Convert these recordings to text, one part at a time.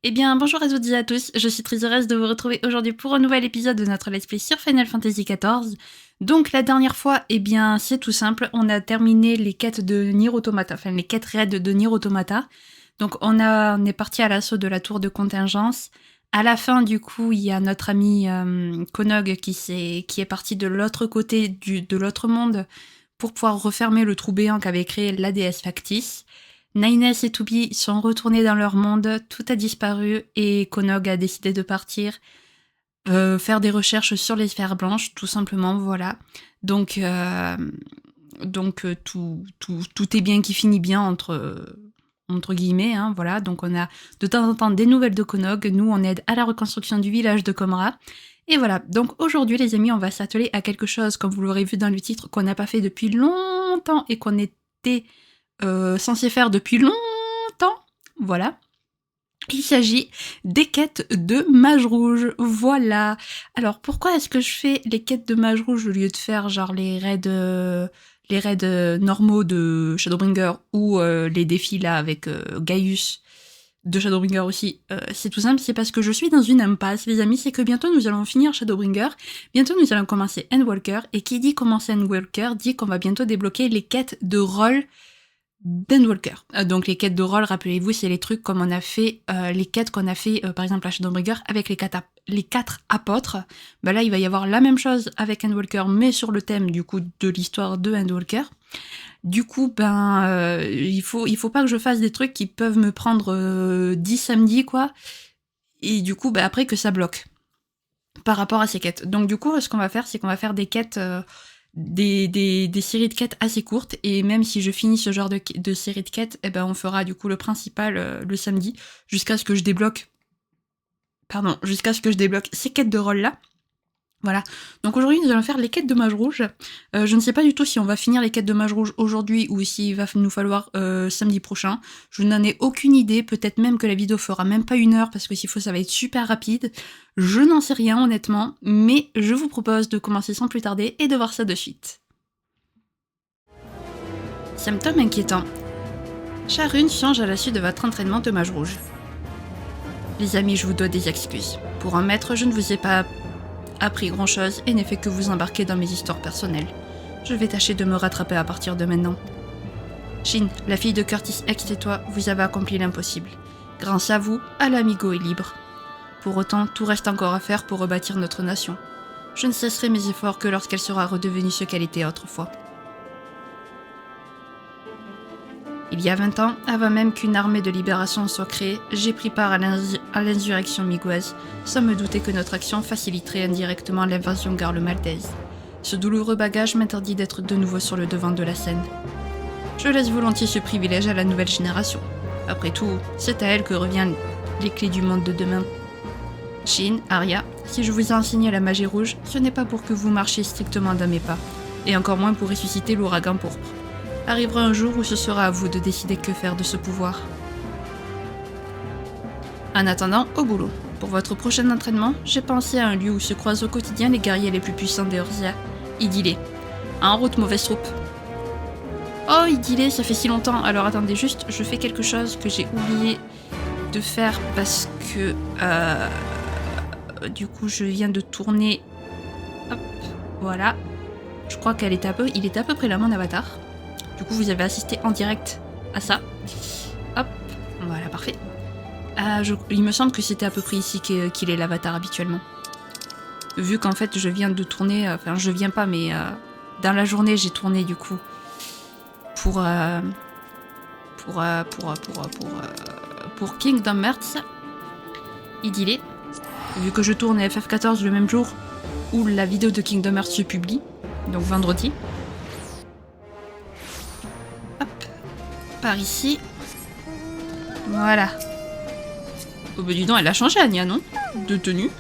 Eh bien, bonjour à toutes et à tous, je suis très heureuse de vous retrouver aujourd'hui pour un nouvel épisode de notre Let's Play sur Final Fantasy XIV. Donc la dernière fois, eh bien, c'est tout simple, on a terminé les quêtes de Nier Automata, enfin les quêtes raids de Nier Automata. Donc on est parti à l'assaut de la tour de contingence. À la fin, du coup, il y a notre ami Konog qui est parti de l'autre côté de l'autre monde pour pouvoir refermer le trou béant qu'avait créé la déesse factice. Nines et Toubi sont retournés dans leur monde, tout a disparu et Konog a décidé de partir faire des recherches sur les sphères blanches, tout simplement, voilà. Donc tout est bien qui finit bien entre guillemets, hein, voilà. Donc on a de temps en temps des nouvelles de Konog, nous on aide à la reconstruction du village de Komra. Et voilà, donc aujourd'hui les amis, on va s'atteler à quelque chose, comme vous l'aurez vu dans le titre, qu'on n'a pas fait depuis longtemps et qu'on était censé faire depuis longtemps, voilà. Il s'agit des quêtes de Mage Rouge, voilà. Alors pourquoi est-ce que je fais les quêtes de Mage Rouge au lieu de faire genre les raids normaux de Shadowbringer ou les défis là avec Gaius de Shadowbringer aussi, c'est tout simple, c'est parce que je suis dans une impasse, les amis, c'est que bientôt nous allons finir Shadowbringer, bientôt nous allons commencer Endwalker, et qui dit commencer Endwalker dit qu'on va bientôt débloquer les quêtes de rôle d'Endwalker. Donc les quêtes de rôle, rappelez-vous, c'est les trucs comme on a fait, les quêtes qu'on a fait par exemple à Shadowbringer avec les quatre apôtres. Bah là il va y avoir la même chose avec Endwalker, mais sur le thème du coup de l'histoire de Endwalker. Du coup, il faut pas que je fasse des trucs qui peuvent me prendre 10 samedis, quoi. Et du coup, après que ça bloque par rapport à ces quêtes. Donc du coup, ce qu'on va faire, c'est qu'on va faire des quêtes, des séries de quêtes assez courtes. Et même si je finis ce genre de série de quêtes, on fera du coup le principal le samedi, jusqu'à ce que je débloque ces quêtes de rôle-là. Voilà, donc aujourd'hui nous allons faire les quêtes de Mage Rouge. Je ne sais pas du tout si on va finir les quêtes de Mage Rouge aujourd'hui ou s'il va nous falloir samedi prochain. Je n'en ai aucune idée, peut-être même que la vidéo fera même pas 1 heure parce que s'il faut ça va être super rapide. Je n'en sais rien honnêtement, mais je vous propose de commencer sans plus tarder et de voir ça de suite. Symptômes inquiétants. Charune change à la suite de votre entraînement de Mage Rouge. Les amis, je vous dois des excuses. Pour un maître, je ne vous ai pas appris grand chose et n'ai fait que vous embarquer dans mes histoires personnelles. Je vais tâcher de me rattraper à partir de maintenant. Shin, la fille de Curtis X et toi, vous avez accompli l'impossible. Grâce à vous, Alamigo est libre. Pour autant, tout reste encore à faire pour rebâtir notre nation. Je ne cesserai mes efforts que lorsqu'elle sera redevenue ce qu'elle était autrefois. Il y a 20 ans, avant même qu'une armée de libération soit créée, j'ai pris part à l'insurrection migoise, sans me douter que notre action faciliterait indirectement l'invasion garle-maltaise. Ce douloureux bagage m'interdit d'être de nouveau sur le devant de la scène. Je laisse volontiers ce privilège à la nouvelle génération. Après tout, c'est à elle que reviennent les clés du monde de demain. Shin, Arya, si je vous ai enseigné la magie rouge, ce n'est pas pour que vous marchiez strictement dans mes pas, et encore moins pour ressusciter l'ouragan pourpre. Arrivera un jour où ce sera à vous de décider que faire de ce pouvoir. En attendant, au boulot. Pour votre prochain entraînement, j'ai pensé à un lieu où se croisent au quotidien les guerriers les plus puissants d'Eorzea. Idylé. En route, mauvaise troupe. Oh, Idylé, ça fait si longtemps. Alors attendez juste, je fais quelque chose que j'ai oublié de faire parce que... du coup, je viens de tourner... Hop, voilà. Je crois qu'il était à peu près là, mon avatar. Du coup, vous avez assisté en direct à ça. Hop, voilà, parfait. Il me semble que c'était à peu près ici qu'il est l'avatar habituellement. Vu qu'en fait, je viens de tourner... Enfin, je viens pas, mais dans la journée, j'ai tourné du coup pour Kingdom Hearts. Idylé. Vu que je tourne FF14 le même jour où la vidéo de Kingdom Hearts se publie, donc vendredi. Par ici. Voilà. Oh bah dis donc, elle a changé Anya, non? De tenue.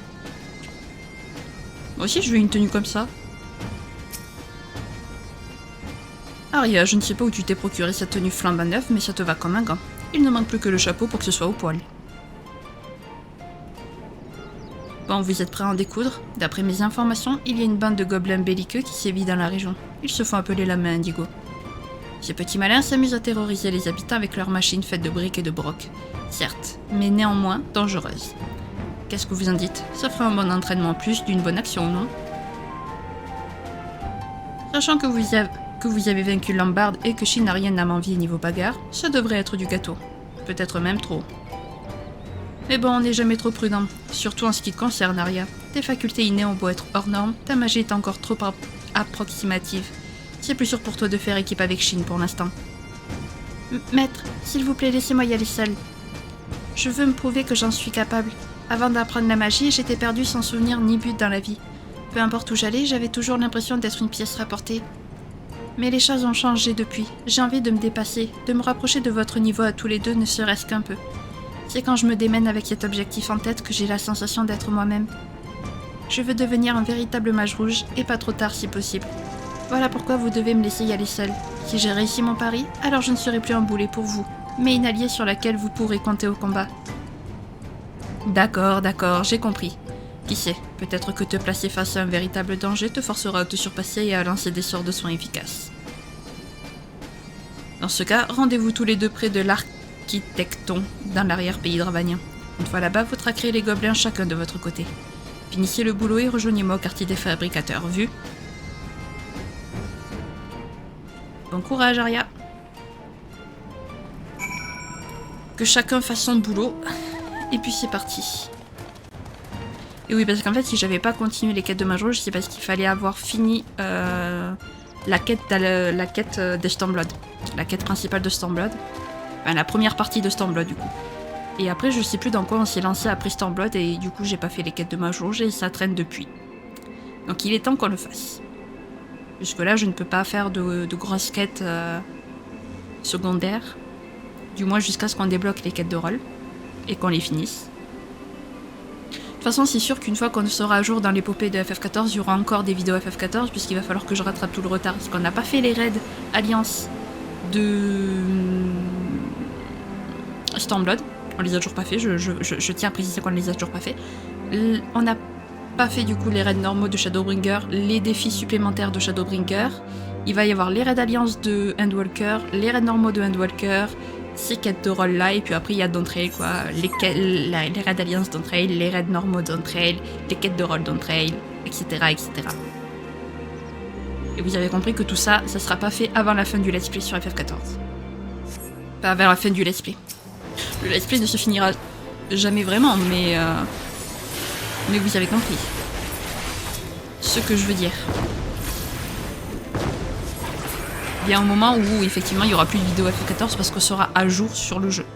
Moi aussi je veux une tenue comme ça. Arya, je ne sais pas où tu t'es procuré cette tenue flambant neuve, mais ça te va comme un gant. Il ne manque plus que le chapeau pour que ce soit au poil. Bon, vous êtes prêts à en découdre? D'après mes informations, il y a une bande de gobelins belliqueux qui sévit dans la région. Ils se font appeler la main indigo. Ces petits malins s'amusent à terroriser les habitants avec leurs machines faites de briques et de brocs. Certes, mais néanmoins dangereuses. Qu'est-ce que vous en dites? Ça ferait un bon entraînement en plus d'une bonne action, non? Sachant que vous avez vaincu Lombard et que Shin n'a rien à m'envier niveau bagarre, ça devrait être du gâteau. Peut-être même trop. Mais bon, on n'est jamais trop prudent, surtout en ce qui te concerne, Arya. Tes facultés innées ont beau être hors normes, ta magie est encore trop approximative. C'est plus sûr pour toi de faire équipe avec Shin pour l'instant. Maître, s'il vous plaît, laissez-moi y aller seule. Je veux me prouver que j'en suis capable. Avant d'apprendre la magie, j'étais perdue sans souvenir ni but dans la vie. Peu importe où j'allais, j'avais toujours l'impression d'être une pièce rapportée. Mais les choses ont changé depuis. J'ai envie de me dépasser, de me rapprocher de votre niveau à tous les deux, ne serait-ce qu'un peu. C'est quand je me démène avec cet objectif en tête que j'ai la sensation d'être moi-même. Je veux devenir un véritable mage rouge, et pas trop tard si possible. Voilà pourquoi vous devez me laisser y aller seule. Si j'ai réussi mon pari, alors je ne serai plus un boulet pour vous, mais une alliée sur laquelle vous pourrez compter au combat. D'accord, j'ai compris. Qui sait, peut-être que te placer face à un véritable danger te forcera à te surpasser et à lancer des sorts de soins efficaces. Dans ce cas, rendez-vous tous les deux près de l'Architecton, dans l'arrière-pays dravanien. Une fois là-bas, vous traquerez les gobelins chacun de votre côté. Finissez le boulot et rejoignez-moi au quartier des fabricateurs, vu? Bon courage, Arya. Que chacun fasse son boulot. Et puis c'est parti. Et oui, parce qu'en fait, si j'avais pas continué les quêtes de mage rouge, c'est parce qu'il fallait avoir fini la quête de Stormblood. La quête principale de Stormblood. Enfin, la première partie de Stormblood, du coup. Et après, je sais plus dans quoi on s'est lancé après Stormblood, et du coup, j'ai pas fait les quêtes de mage rouge, et ça traîne depuis. Donc il est temps qu'on le fasse. Jusque-là, je ne peux pas faire de grosses quêtes secondaires. Du moins jusqu'à ce qu'on débloque les quêtes de rôle. Et qu'on les finisse. De toute façon, c'est sûr qu'une fois qu'on sera à jour dans l'épopée de FF14, il y aura encore des vidéos FF14, puisqu'il va falloir que je rattrape tout le retard. Parce qu'on n'a pas fait les raids Alliance de Stormblood. On les a toujours pas fait, je tiens à préciser qu'on ne les a toujours pas fait. On n'a pas fait du coup les raids normaux de Shadowbringer, les défis supplémentaires de Shadowbringer. Il va y avoir les raids Alliance de Endwalker, les raids normaux de Endwalker, ces quêtes de rôle là, et puis après il y a Dawntrail quoi, les raids Alliance Dawntrail, les raids normaux Dawntrail, les quêtes de rôle Dawntrail, etc., etc. Et vous avez compris que tout ça, ça sera pas fait avant la fin du let's play sur FF14. Pas avant la fin du let's play. Le let's play ne se finira jamais vraiment, mais vous avez compris ce que je veux dire. Il y a un moment où effectivement il n'y aura plus de vidéos FF14 parce qu'on sera à jour sur le jeu.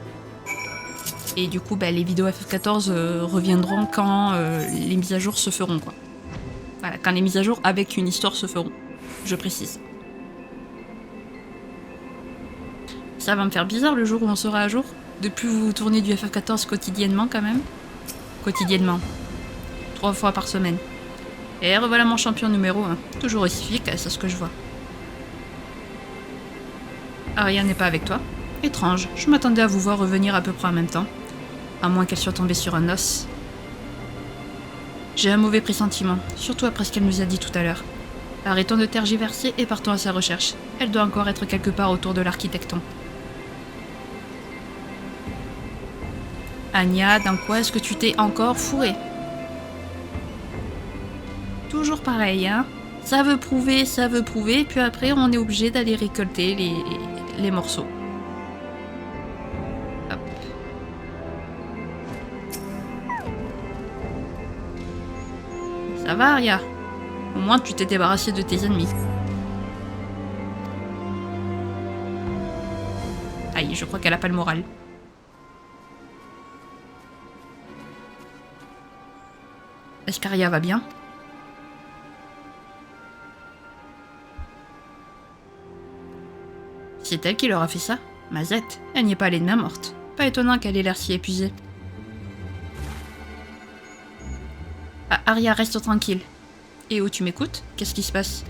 Et du coup les vidéos FF14 reviendront quand les mises à jour se feront quoi. Voilà, quand les mises à jour avec une histoire se feront, je précise. Ça va me faire bizarre le jour où on sera à jour, de plus vous tourner du FF14 quotidiennement quand même. Quotidiennement. 3 fois par semaine. Et revoilà mon champion numéro 1, toujours aussi efficace à ce que je vois. Arya n'est pas avec toi? Étrange, je m'attendais à vous voir revenir à peu près en même temps. À moins qu'elle soit tombée sur un os. J'ai un mauvais pressentiment, surtout après ce qu'elle nous a dit tout à l'heure. Arrêtons de tergiverser et partons à sa recherche. Elle doit encore être quelque part autour de l'Architecton. Anya, dans quoi est-ce que tu t'es encore fourrée? Toujours pareil, hein? Ça veut prouver, puis après on est obligé d'aller récolter les morceaux. Hop. Ça va, Arya? Au moins tu t'es débarrassé de tes ennemis. Aïe, je crois qu'elle a pas le moral. Est-ce qu'Arya va bien? C'est elle qui leur a fait ça? Mazette, elle n'y est pas allée de main morte. Pas étonnant qu'elle ait l'air si épuisée. Ah, Arya, reste tranquille. Et où tu m'écoutes? Qu'est-ce qui se passe?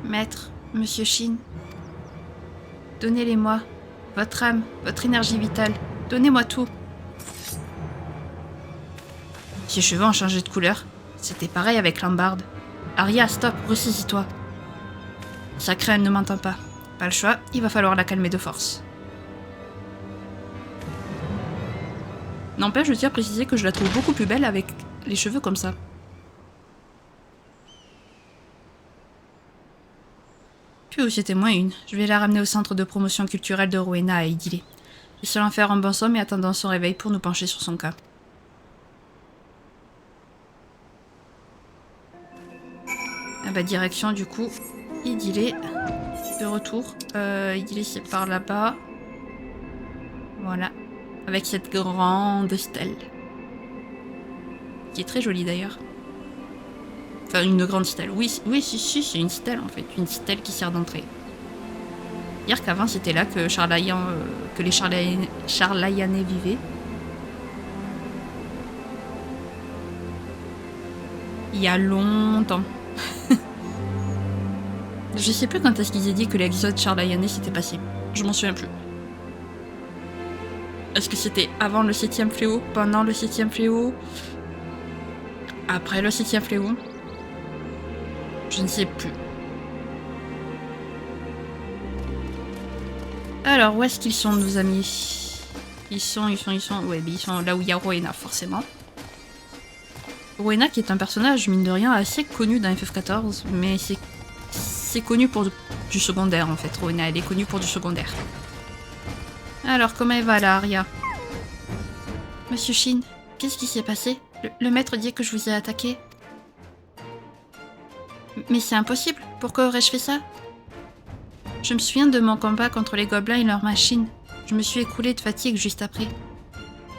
Maître, Monsieur Shin, donnez-les-moi. Votre âme, votre énergie vitale. Donnez-moi tout. Ses cheveux ont changé de couleur. C'était pareil avec Lambarde. Arya, stop, ressaisis-toi. Sacré, elle ne m'entend pas. Pas le choix, il va falloir la calmer de force. N'empêche, je tiens à préciser que je la trouve beaucoup plus belle avec les cheveux comme ça. Puis c'était moins une. Je vais la ramener au centre de promotion culturelle de Rowena à Idylé. Je vais en faire un bon somme et attendant son réveil pour nous pencher sur son cas. Ah bah direction du coup Idylé. De retour. Idylé c'est par là-bas. Voilà. Avec cette grande stèle. Qui est très jolie d'ailleurs. Enfin, une grande stèle. Oui, si, c'est une stèle en fait. Une stèle qui sert d'entrée. Dire qu'avant c'était là que les Charlayanais vivaient. Il y a longtemps. Je sais plus quand est-ce qu'ils aient dit que l'exode Charlayanais s'était passé. Je m'en souviens plus. Est-ce que c'était avant le 7e fléau? Pendant le 7e fléau? Après le 7e fléau? Je ne sais plus. Alors, où est-ce qu'ils sont, nos amis? Ils sont... Ouais, ils sont là où il y a Rowena, forcément. Rowena qui est un personnage, mine de rien, assez connu dans FF14, mais c'est connu pour du secondaire, en fait. Rowena, elle est connue pour du secondaire. Alors, comment elle va, là, Arya? Monsieur Shin, qu'est-ce qui s'est passé? Le maître dit que je vous ai attaqué. Mais c'est impossible, pourquoi aurais-je fait ça? Je me souviens de mon combat contre les gobelins et leurs machines. Je me suis écoulée de fatigue juste après.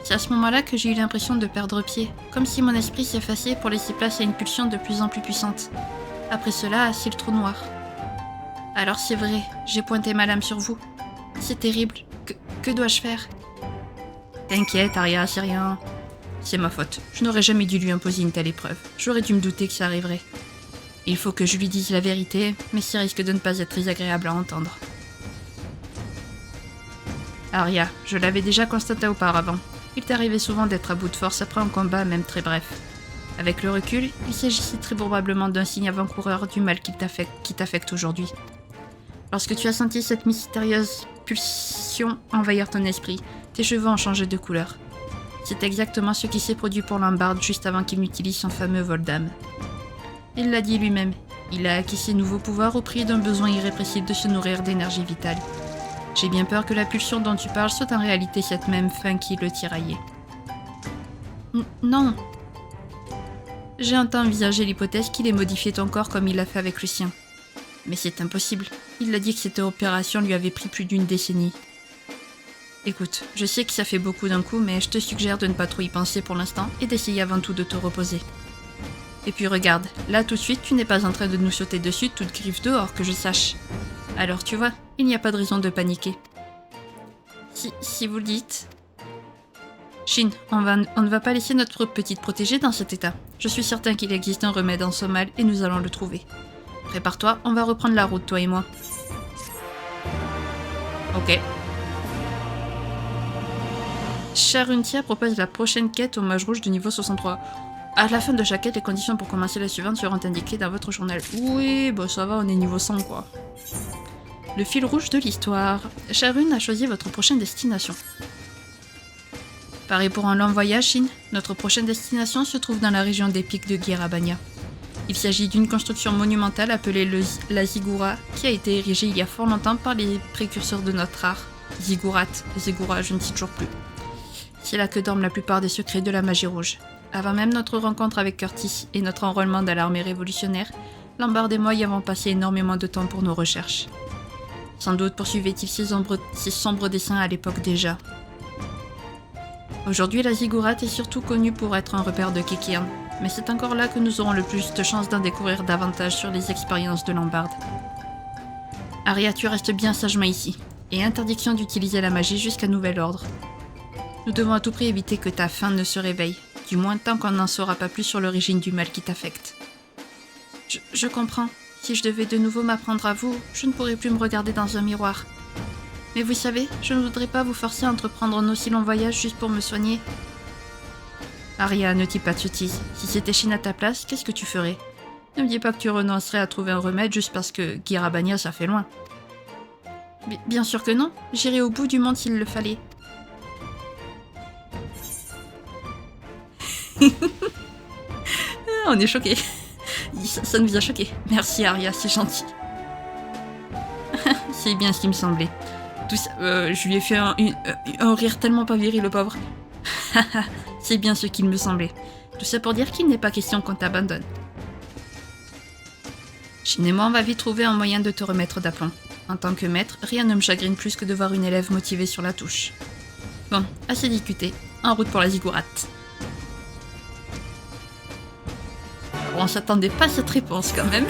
C'est à ce moment-là que j'ai eu l'impression de perdre pied, comme si mon esprit s'effaçait pour laisser place à une pulsion de plus en plus puissante. Après cela, c'est le trou noir. Alors c'est vrai, j'ai pointé ma lame sur vous. C'est terrible. Que dois-je faire? T'inquiète, Arya, c'est rien. C'est ma faute. Je n'aurais jamais dû lui imposer une telle épreuve. J'aurais dû me douter que ça arriverait. Il faut que je lui dise la vérité, mais ça risque de ne pas être très agréable à entendre. Arya, je l'avais déjà constaté auparavant. Il t'arrivait souvent d'être à bout de force après un combat, même très bref. Avec le recul, il s'agissait très probablement d'un signe avant-coureur du mal qui t'affecte aujourd'hui. Lorsque tu as senti cette mystérieuse pulsion envahir ton esprit, tes cheveux ont changé de couleur. C'est exactement ce qui s'est produit pour Lambarde juste avant qu'il n'utilise son fameux vol d'âme. Il l'a dit lui-même, il a acquis ses nouveaux pouvoirs au prix d'un besoin irrépressible de se nourrir d'énergie vitale. J'ai bien peur que la pulsion dont tu parles soit en réalité cette même faim qui le tiraillait. Non. J'ai un temps envisagé l'hypothèse qu'il ait modifié ton corps comme il l'a fait avec le sien. Mais c'est impossible. Il a dit que cette opération lui avait pris plus d'une décennie. Écoute, je sais que ça fait beaucoup d'un coup, mais je te suggère de ne pas trop y penser pour l'instant et d'essayer avant tout de te reposer. Et puis regarde, là tout de suite, tu n'es pas en train de nous sauter dessus toute griffe dehors, que je sache. Alors tu vois, il n'y a pas de raison de paniquer. Si vous le dites... Shin, on ne va pas laisser notre petite protégée dans cet état. Je suis certain qu'il existe un remède en ce mal et nous allons le trouver. Prépare-toi, on va reprendre la route, toi et moi. Ok. Charuntia propose la prochaine quête au mage rouge de niveau 63. À la fin de chaque quête, les conditions pour commencer la suivante seront indiquées dans votre journal. Oui, bah ça va, on est niveau 100 quoi. Le fil rouge de l'histoire. Charun a choisi votre prochaine destination. Pareil pour un long voyage, Shin. Notre prochaine destination se trouve dans la région des pics de Gyarabania. Il s'agit d'une construction monumentale appelée la Ziggurat, qui a été érigée il y a fort longtemps par les précurseurs de notre art. Ziggurat, je ne sais toujours plus. C'est là que dorment la plupart des secrets de la magie rouge. Avant même notre rencontre avec Curtis et notre enrôlement dans l'armée révolutionnaire, Lambarde et moi y avons passé énormément de temps pour nos recherches. Sans doute poursuivait-il ces sombres dessins à l'époque déjà. Aujourd'hui, la Ziggurat est surtout connue pour être un repère de Kikirn, mais c'est encore là que nous aurons le plus de chances d'en découvrir davantage sur les expériences de Lambarde. Arya, tu restes bien sagement ici, et interdiction d'utiliser la magie jusqu'à nouvel ordre. Nous devons à tout prix éviter que ta faim ne se réveille, du moins tant qu'on n'en saura pas plus sur l'origine du mal qui t'affecte. Je comprends. Si je devais de nouveau m'apprendre à vous, je ne pourrais plus me regarder dans un miroir. Mais vous savez, je ne voudrais pas vous forcer à entreprendre un aussi long voyage juste pour me soigner. Arya, ne dis pas de sottises. Si c'était Shin à ta place, qu'est-ce que tu ferais? Ne me dis pas que tu renoncerais à trouver un remède juste parce que Girabania, ça fait loin. Bien sûr que non. J'irai au bout du monde s'il le fallait. On est choqués. Ça nous a choqués. Merci Arya, c'est gentil. C'est bien ce qui me semblait. Tout ça, je lui ai fait un rire tellement pas viril, le pauvre. C'est bien ce qu'il me semblait. Tout ça pour dire qu'il n'est pas question qu'on t'abandonne. Shin et moi, on va vite trouver un moyen de te remettre d'aplomb. En tant que maître, rien ne me chagrine plus que de voir une élève motivée sur la touche. Bon, assez discuté. En route pour la ziggourate. On s'attendait pas à cette réponse quand même.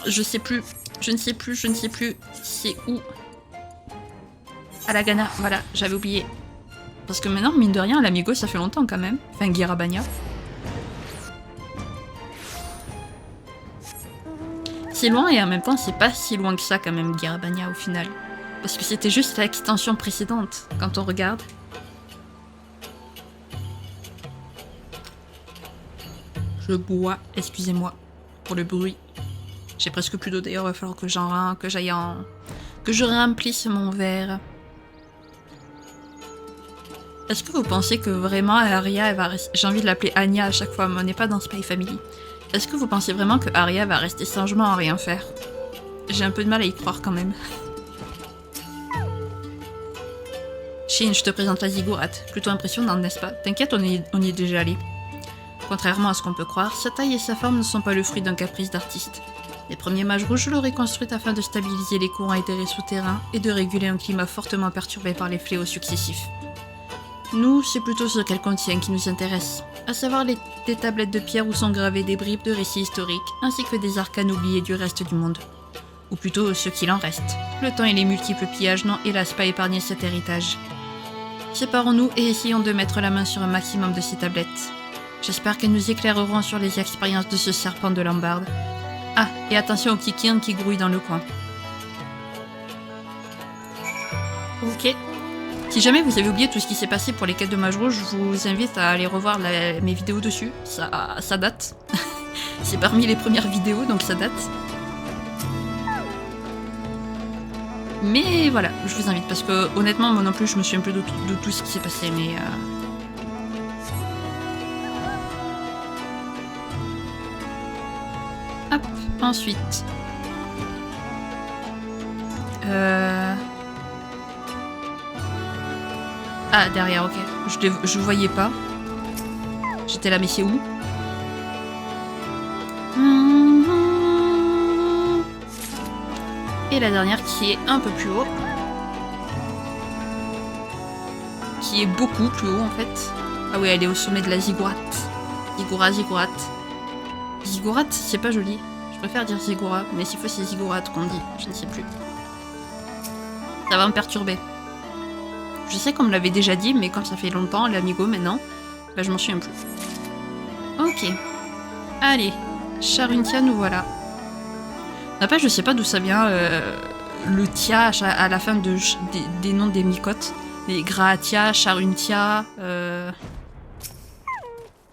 Je ne sais plus. C'est où? À la Ghana, voilà, j'avais oublié. Parce que maintenant, mine de rien, l'Amigo, ça fait longtemps quand même. Enfin, Girabania. C'est loin et en même temps, c'est pas si loin que ça quand même, Girabania, au final. Parce que c'était juste l'extension précédente, quand on regarde. Je bois, excusez-moi pour le bruit. J'ai presque plus d'eau d'ailleurs, il va falloir que que je remplisse mon verre. Est-ce que vous pensez que vraiment Arya, elle va rester... J'ai envie de l'appeler Anya à chaque fois, mais on n'est pas dans Spy Family. Est-ce que vous pensez vraiment que Arya va rester sagement à rien faire? J'ai un peu de mal à y croire quand même. Shin, je te présente la ziggourate. Plutôt impressionnante, n'est-ce pas? T'inquiète, on y est déjà allé. Contrairement à ce qu'on peut croire, sa taille et sa forme ne sont pas le fruit d'un caprice d'artiste. Les premiers mages rouges l'auraient construite afin de stabiliser les courants aérés souterrains et de réguler un climat fortement perturbé par les fléaux successifs. Nous, c'est plutôt ce qu'elle contient qui nous intéresse, à savoir des tablettes de pierre où sont gravées des bribes de récits historiques, ainsi que des arcanes oubliés du reste du monde. Ou plutôt ce qu'il en reste. Le temps et les multiples pillages n'ont hélas pas épargné cet héritage. Séparons-nous et essayons de mettre la main sur un maximum de ces tablettes. J'espère qu'elles nous éclaireront sur les expériences de ce serpent de Lambarde. Ah, et attention au Kikin qui grouille dans le coin. Ok. Si jamais vous avez oublié tout ce qui s'est passé pour les quêtes de Mage Rouge, je vous invite à aller revoir mes vidéos dessus. Ça date. C'est parmi les premières vidéos, donc ça date. Mais voilà, je vous invite, parce que honnêtement, moi non plus, je me souviens un peu de tout ce qui s'est passé, mais... Hop, ensuite... Ah, derrière, ok. Je voyais pas. J'étais là, mais c'est où? Et la dernière qui est un peu plus haut. Qui est beaucoup plus haut, en fait. Ah oui, elle est au sommet de la ziggourate. Ziggourate. Ziggourate, c'est pas joli. Je préfère dire ziggoura, mais s'il faut, c'est ziggourate qu'on dit. Je ne sais plus. Ça va me perturber. Je sais qu'on me l'avait déjà dit, mais comme ça fait longtemps, l'amigo maintenant, bah je m'en souviens plus. Ok. Allez, Charuntia, nous voilà. Après, je sais pas d'où ça vient, le tia à la fin des noms des mycotes. Les Graatia, Charuntia,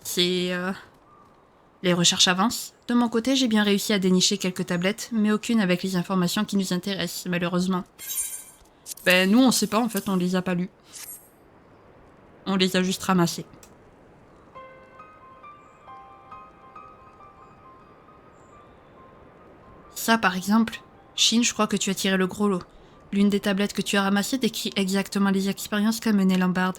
c'est... Les recherches avancent. De mon côté, j'ai bien réussi à dénicher quelques tablettes, mais aucune avec les informations qui nous intéressent, malheureusement. Ben, nous, on sait pas, en fait, on les a pas lues. On les a juste ramassées. Ça, par exemple, Shin, je crois que tu as tiré le gros lot. L'une des tablettes que tu as ramassées décrit exactement les expériences qu'a menées Lambarde.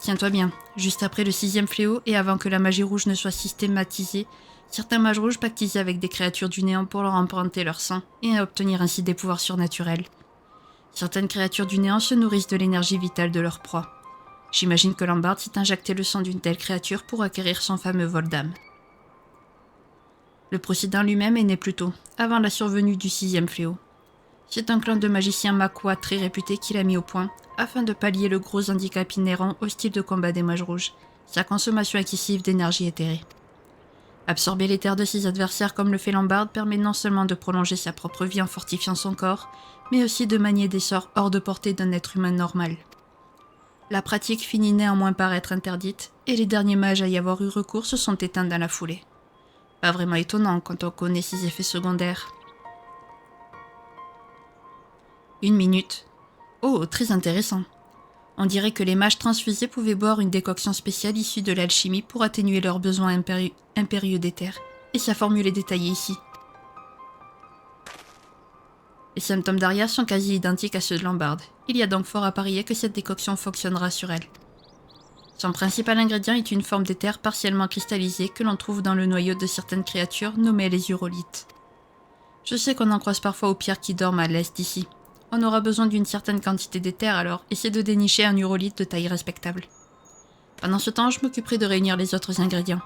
Tiens-toi bien, juste après le 6e fléau et avant que la magie rouge ne soit systématisée, certains mages rouges pactisaient avec des créatures du néant pour leur emprunter leur sang et obtenir ainsi des pouvoirs surnaturels. Certaines créatures du néant se nourrissent de l'énergie vitale de leur proie. J'imagine que Lambarde s'est injecté le sang d'une telle créature pour acquérir son fameux vol d'âme. Le procédé lui-même est né plus tôt, avant la survenue du 6e fléau. C'est un clan de magiciens Makwa très réputé qui l'a mis au point, afin de pallier le gros handicap inhérent au style de combat des mages rouges, sa consommation excessive d'énergie éthérée. Absorber l'éther de ses adversaires comme le fait Lambard permet non seulement de prolonger sa propre vie en fortifiant son corps, mais aussi de manier des sorts hors de portée d'un être humain normal. La pratique finit néanmoins par être interdite, et les derniers mages à y avoir eu recours se sont éteints dans la foulée. Pas vraiment étonnant quand on connaît ses effets secondaires. 1 minute. Oh, très intéressant. On dirait que les mages transfusés pouvaient boire une décoction spéciale issue de l'alchimie pour atténuer leurs besoins impérieux d'éther, et sa formule est détaillée ici. Les symptômes d'Aria sont quasi identiques à ceux de Lambard. Il y a donc fort à parier que cette décoction fonctionnera sur elle. Son principal ingrédient est une forme d'éther partiellement cristallisée que l'on trouve dans le noyau de certaines créatures nommées les urolites. Je sais qu'on en croise parfois aux pierres qui dorment à l'est d'ici. On aura besoin d'une certaine quantité d'éther, alors essayez de dénicher un urolite de taille respectable. Pendant ce temps, je m'occuperai de réunir les autres ingrédients.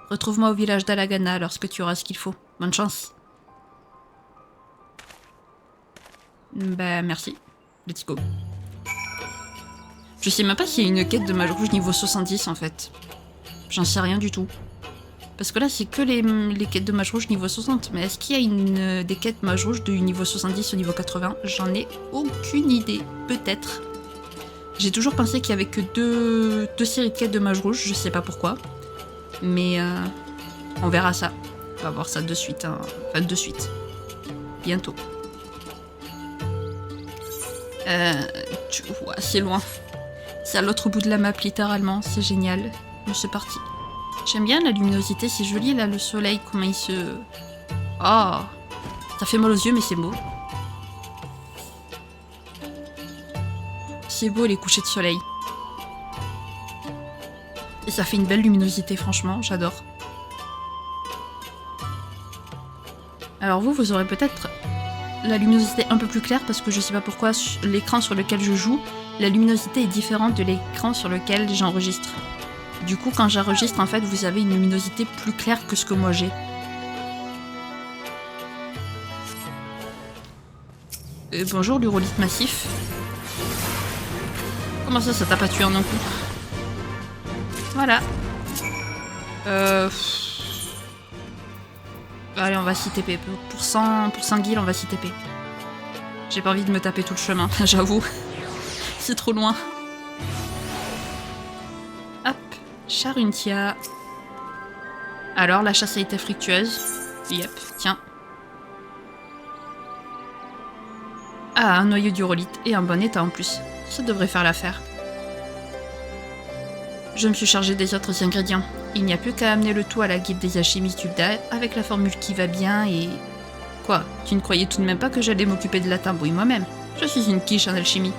Retrouve-moi au village d'Alagana lorsque tu auras ce qu'il faut. Bonne chance. Merci. Let's go. Je sais même pas s'il y a une quête de mage rouge niveau 70 en fait. J'en sais rien du tout. Parce que là, c'est que les quêtes de mage rouge niveau 60. Mais est-ce qu'il y a des quêtes mage rouge du niveau 70 au niveau 80 ? J'en ai aucune idée. Peut-être. J'ai toujours pensé qu'il y avait que deux séries de quêtes de mage rouge. Je sais pas pourquoi. Mais on verra ça. On va voir ça de suite. Hein. Enfin, de suite. Bientôt. Ouais, c'est loin. C'est à l'autre bout de la map, littéralement. C'est génial. Mais c'est parti. J'aime bien la luminosité, c'est joli là, le soleil, comment il se... Oh, ça fait mal aux yeux, mais c'est beau. C'est beau les couchers de soleil. Et ça fait une belle luminosité, franchement, j'adore. Alors vous aurez peut-être la luminosité un peu plus claire, parce que je sais pas pourquoi, l'écran sur lequel je joue, la luminosité est différente de l'écran sur lequel j'enregistre. Du coup, quand j'enregistre, en fait, vous avez une luminosité plus claire que ce que moi j'ai. Bonjour, l'urolite massif. Comment ça t'a pas tué en un coup? Voilà. Allez, on va s'y TP. Pour 100 guilds, on va s'y TP. J'ai pas envie de me taper tout le chemin, j'avoue. C'est trop loin. Hop. Charuntia. Alors, la chasse a été fructueuse. Yep, tiens. Ah, un noyau d'urolite et un bon état en plus. Ça devrait faire l'affaire. Je me suis chargé des autres ingrédients. Il n'y a plus qu'à amener le tout à la guilde des alchimistes d'Ulda avec la formule qui va bien et... Quoi, tu ne croyais tout de même pas que j'allais m'occuper de la tambouille moi-même? Je suis une quiche en alchimie.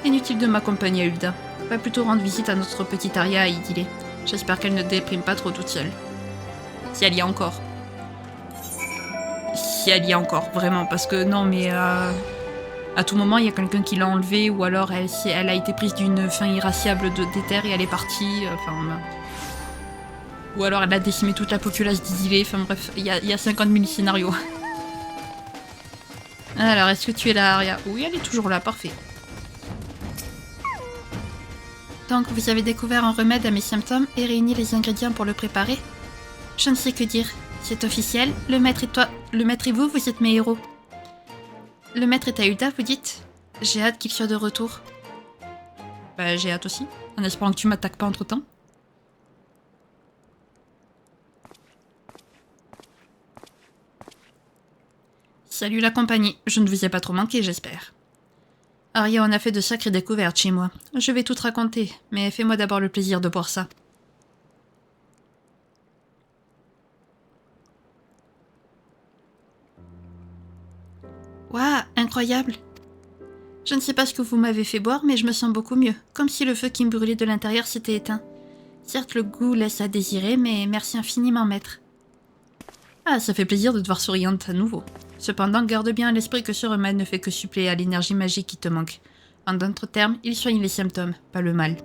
Inutile de m'accompagner à Ulda. Va plutôt rendre visite à notre petite Aria à Idylé. J'espère qu'elle ne déprime pas trop toute seule. Si elle y a encore. Si elle y a encore, vraiment. Parce que non, mais à tout moment, il y a quelqu'un qui l'a enlevée ou alors elle a été prise d'une faim irascible d'éther et elle est partie. Ou alors elle a décimé toute la populace d'Idylé. Enfin bref, il y a 50 000 scénarios. Alors, est-ce que tu es là, Aria? Oui, elle est toujours là, parfait. Donc, vous avez découvert un remède à mes symptômes et réuni les ingrédients pour le préparer? Je ne sais que dire. C'est officiel, le maître et vous, vous êtes mes héros. Le maître est à Ulda, vous dites? J'ai hâte qu'il soit de retour. Bah, j'ai hâte aussi, en espérant que tu m'attaques pas entre-temps. Salut la compagnie, je ne vous ai pas trop manqué, j'espère. Aria, on a fait de sacrées découvertes chez moi. Je vais tout te raconter, mais fais-moi d'abord le plaisir de boire ça. Waouh, incroyable! Je ne sais pas ce que vous m'avez fait boire, mais je me sens beaucoup mieux, comme si le feu qui me brûlait de l'intérieur s'était éteint. Certes, le goût laisse à désirer, mais merci infiniment, maître. Ah, ça fait plaisir de te voir souriante à nouveau. Cependant, garde bien à l'esprit que ce remède ne fait que suppléer à l'énergie magique qui te manque. En d'autres termes, il soigne les symptômes, pas le mal.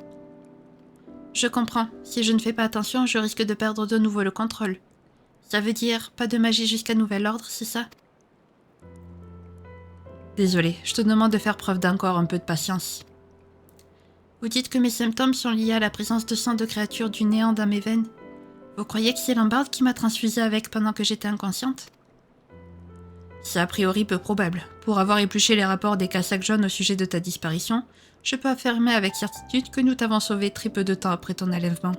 Je comprends. Si je ne fais pas attention, je risque de perdre de nouveau le contrôle. Ça veut dire pas de magie jusqu'à nouvel ordre, c'est ça? Désolée, je te demande de faire preuve d'encore un peu de patience. Vous dites que mes symptômes sont liés à la présence de sang de créatures du néant dans mes veines? Vous croyez que c'est Lambarde qui m'a transfusée avec pendant que j'étais inconsciente? C'est a priori peu probable. Pour avoir épluché les rapports des Cassacs jaunes au sujet de ta disparition, je peux affirmer avec certitude que nous t'avons sauvé très peu de temps après ton enlèvement.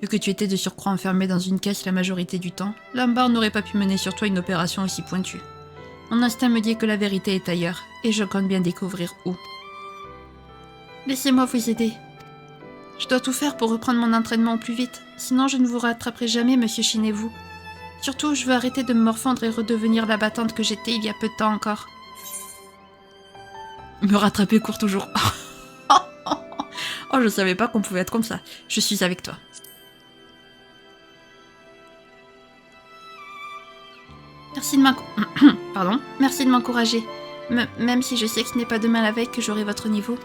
Vu que tu étais de surcroît enfermé dans une caisse la majorité du temps, Lambarde n'aurait pas pu mener sur toi une opération aussi pointue. Mon instinct me dit que la vérité est ailleurs, et je compte bien découvrir où. Laissez-moi vous aider. Je dois tout faire pour reprendre mon entraînement au plus vite, sinon je ne vous rattraperai jamais, monsieur Shin et vous. Surtout, je veux arrêter de me morfondre et redevenir la battante que j'étais il y a peu de temps encore. Me rattraper court toujours. Oh, je savais pas qu'on pouvait être comme ça. Je suis avec toi. Merci de m'encourager. Même si je sais que ce n'est pas demain la veille que j'aurai votre niveau.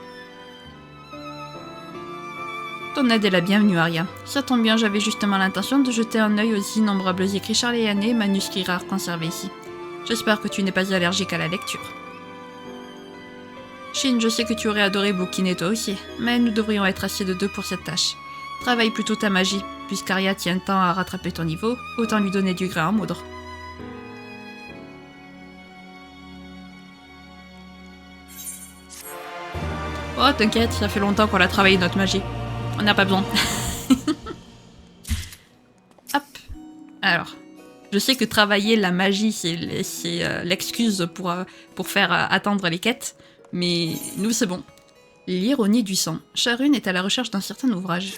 Ton aide est la bienvenue, Aria. Ça tombe bien, j'avais justement l'intention de jeter un œil aux innombrables écrits charléanais, manuscrits rares conservés ici. J'espère que tu n'es pas allergique à la lecture. Shin, je sais que tu aurais adoré bouquiner toi aussi, mais nous devrions être assez de deux pour cette tâche. Travaille plutôt ta magie, puisqu'Aria tient tant à rattraper ton niveau, autant lui donner du grain à moudre. Oh, t'inquiète, ça fait longtemps qu'on a travaillé notre magie. On n'a pas besoin. Hop. Alors, je sais que travailler la magie, c'est l'excuse pour faire attendre les quêtes, mais nous, c'est bon. L'ironie du sang. Sharun est à la recherche d'un certain ouvrage.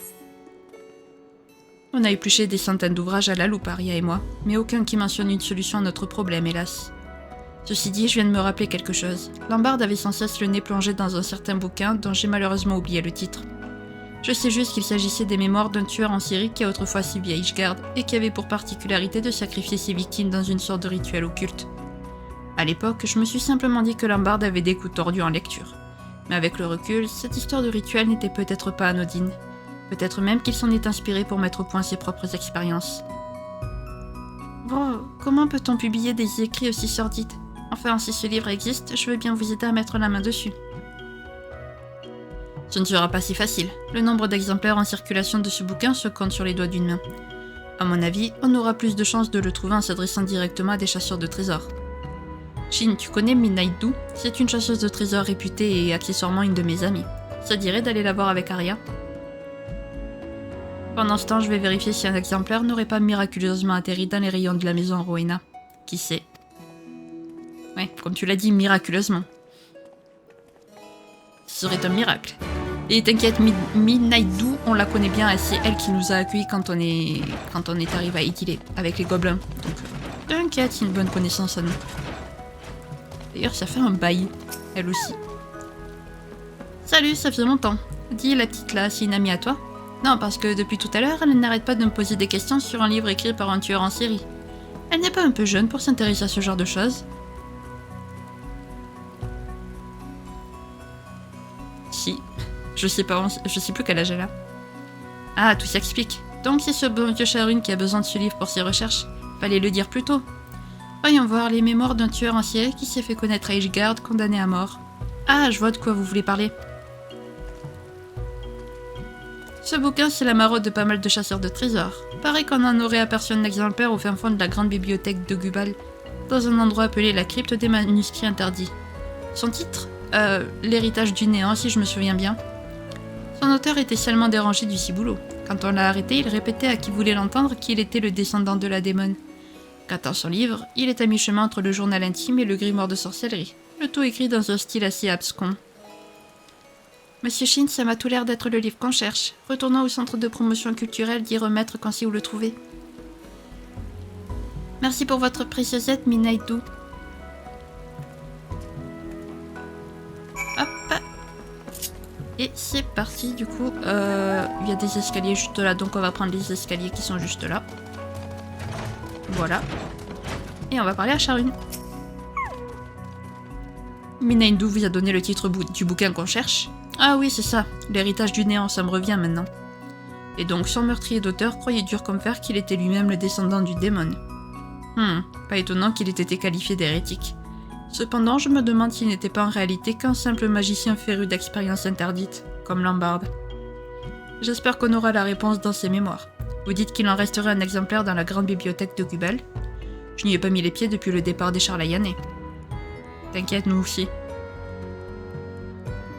On a épluché des centaines d'ouvrages à la loupe, Aria et moi, mais aucun qui mentionne une solution à notre problème, hélas. Ceci dit, je viens de me rappeler quelque chose. Lambarde avait sans cesse le nez plongé dans un certain bouquin dont j'ai malheureusement oublié le titre. Je sais juste qu'il s'agissait des mémoires d'un tueur en série qui a autrefois subi à Ishgard et qui avait pour particularité de sacrifier ses victimes dans une sorte de rituel occulte. À l'époque, je me suis simplement dit que Lambarde avait des coups tordus en lecture. Mais avec le recul, cette histoire de rituel n'était peut-être pas anodine. Peut-être même qu'il s'en est inspiré pour mettre au point ses propres expériences. Bon, comment peut-on publier des écrits aussi sordides? Enfin, si ce livre existe, je veux bien vous aider à mettre la main dessus. Ce ne sera pas si facile. Le nombre d'exemplaires en circulation de ce bouquin se compte sur les doigts d'une main. À mon avis, on aura plus de chances de le trouver en s'adressant directement à des chasseurs de trésors. Shin, tu connais Midnight Dew? C'est une chasseuse de trésors réputée et accessoirement une de mes amies. Ça dirait d'aller la voir avec Aria? Pendant ce temps, je vais vérifier si un exemplaire n'aurait pas miraculeusement atterri dans les rayons de la maison Rowena. Qui sait? Ouais, comme tu l'as dit, miraculeusement. Ce serait un miracle. Et t'inquiète, Midnight Dew, on la connaît bien, c'est elle qui nous a accueillis quand on est arrivé à Idylé, avec les gobelins. Donc, t'inquiète, c'est une bonne connaissance à nous. D'ailleurs, ça fait un bail, elle aussi. Salut, ça fait longtemps. Dis, la petite là, c'est une amie à toi? Non, parce que depuis tout à l'heure, elle n'arrête pas de me poser des questions sur un livre écrit par un tueur en série. Elle n'est pas un peu jeune pour s'intéresser à ce genre de choses? Si. Je sais plus quel âge elle a. Ah, tout s'explique. Donc c'est ce bon vieux Sharun qui a besoin de ce livre pour ses recherches. Fallait le dire plus tôt. Voyons voir les mémoires d'un tueur en série qui s'est fait connaître à Ishgard, condamné à mort. Ah, je vois de quoi vous voulez parler. Ce bouquin, c'est la maraude de pas mal de chasseurs de trésors. Paraît qu'on en aurait aperçu un exemplaire au fin fond de la grande bibliothèque de Gubal, dans un endroit appelé la crypte des manuscrits interdits. Son titre? L'héritage du néant, si je me souviens bien. Son auteur était seulement dérangé du ciboulot. Quand on l'a arrêté, il répétait à qui voulait l'entendre qu'il était le descendant de la démone. Quant à son livre, il est à mi-chemin entre le journal intime et le grimoire de sorcellerie, le tout écrit dans un style assez abscon. Monsieur Shin, ça m'a tout l'air d'être le livre qu'on cherche. Retournons au centre de promotion culturelle d'y remettre quand c'est où le trouver. Merci pour votre précieuse aide, Midnight Dew. Hop. Et c'est parti, du coup. Il y a des escaliers juste là, donc on va prendre les escaliers qui sont juste là. Voilà. Et on va parler à Sharun. Midnight Dew vous a donné le titre du bouquin qu'on cherche. Ah oui, c'est ça. L'héritage du néant, ça me revient maintenant. Et donc, son meurtrier d'auteur croyait dur comme fer qu'il était lui-même le descendant du démon. Pas étonnant qu'il ait été qualifié d'hérétique. Cependant, je me demande s'il n'était pas en réalité qu'un simple magicien féru d'expériences interdites, comme Lambarde. J'espère qu'on aura la réponse dans ses mémoires. Vous dites qu'il en resterait un exemplaire dans la grande bibliothèque de Gubal. Je n'y ai pas mis les pieds depuis le départ des Charlayanais. T'inquiète, nous aussi.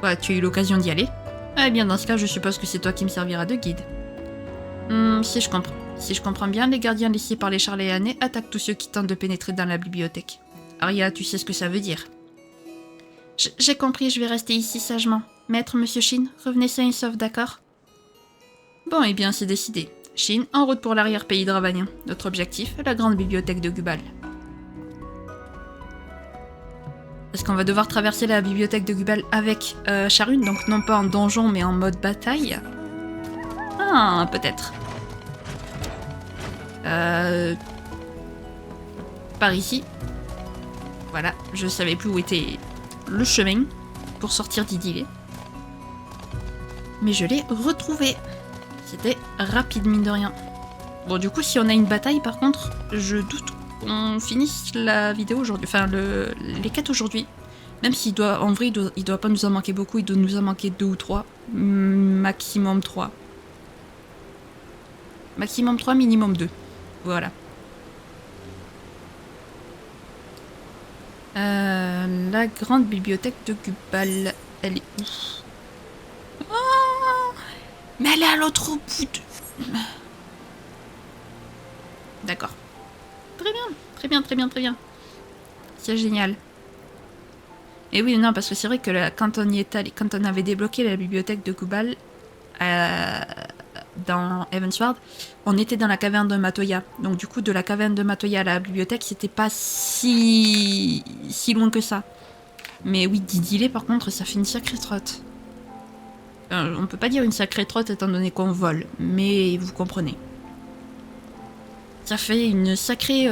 Ouais, tu as eu l'occasion d'y aller? Eh bien, dans ce cas, je suppose que c'est toi qui me serviras de guide. Si je comprends bien, les gardiens laissés par les Charlayanais attaquent tous ceux qui tentent de pénétrer dans la bibliothèque. Aria, tu sais ce que ça veut dire? J'ai compris, je vais rester ici sagement. Maître, monsieur Shin, revenez sain et sauf, d'accord? Bon, eh bien, c'est décidé. Shin, en route pour l'arrière-pays dravanien. Notre objectif, la grande bibliothèque de Gubal. Est-ce qu'on va devoir traverser la bibliothèque de Gubal avec Sharun, donc non pas en donjon, mais en mode bataille? Ah, peut-être. Par ici. Voilà, je savais plus où était le chemin pour sortir d'Idylé. Mais je l'ai retrouvé. C'était rapide, mine de rien. Bon, du coup, si on a une bataille, par contre, je doute qu'on finisse la vidéo aujourd'hui. Enfin, les quêtes aujourd'hui. Même s'il doit, en vrai, il doit pas nous en manquer beaucoup. Il doit nous en manquer 2 ou 3. Maximum 3. Maximum 3, minimum 2. Voilà. La grande bibliothèque de Gubal. Elle est où? Oh, mais elle est à l'autre bout de... D'accord. Très bien, très bien, très bien, très bien. C'est génial. Et oui, non, parce que c'est vrai que quand on y est allé, quand on avait débloqué la bibliothèque de Gubal dans Heavensward, on était dans la caverne de Matoya. Donc du coup, de la caverne de Matoya à la bibliothèque, c'était pas si loin que ça. Mais oui, d'Idylé, par contre, ça fait une sacrée trotte. On peut pas dire une sacrée trotte étant donné qu'on vole, mais vous comprenez. Ça fait une sacrée...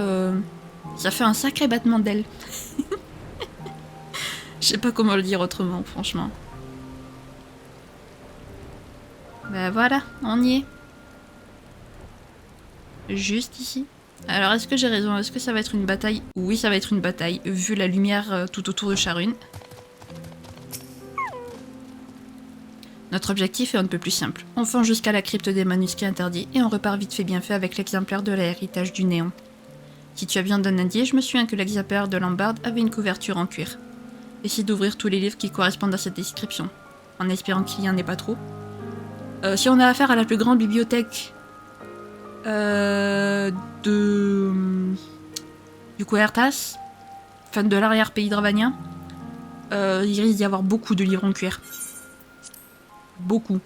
ça fait un sacré battement d'ailes. Je sais pas comment le dire autrement, franchement. Bah voilà, on y est. Juste ici. Alors, est-ce que j'ai raison? Est-ce que ça va être une bataille? Oui, ça va être une bataille, vu la lumière tout autour de Sharun. Notre objectif est un peu plus simple. On fonce jusqu'à la crypte des manuscrits interdits et on repart vite fait bien fait avec l'exemplaire de l'héritage du néant. Si tu as besoin d'un indice, je me souviens que l'exemplaire de Lambarde avait une couverture en cuir. Essaye d'ouvrir tous les livres qui correspondent à cette description, en espérant qu'il n'y en ait pas trop. Si on a affaire à la plus grande bibliothèque du Coertas, enfin de l'arrière-pays dravanien, il risque d'y avoir beaucoup de livres en cuir. Beaucoup.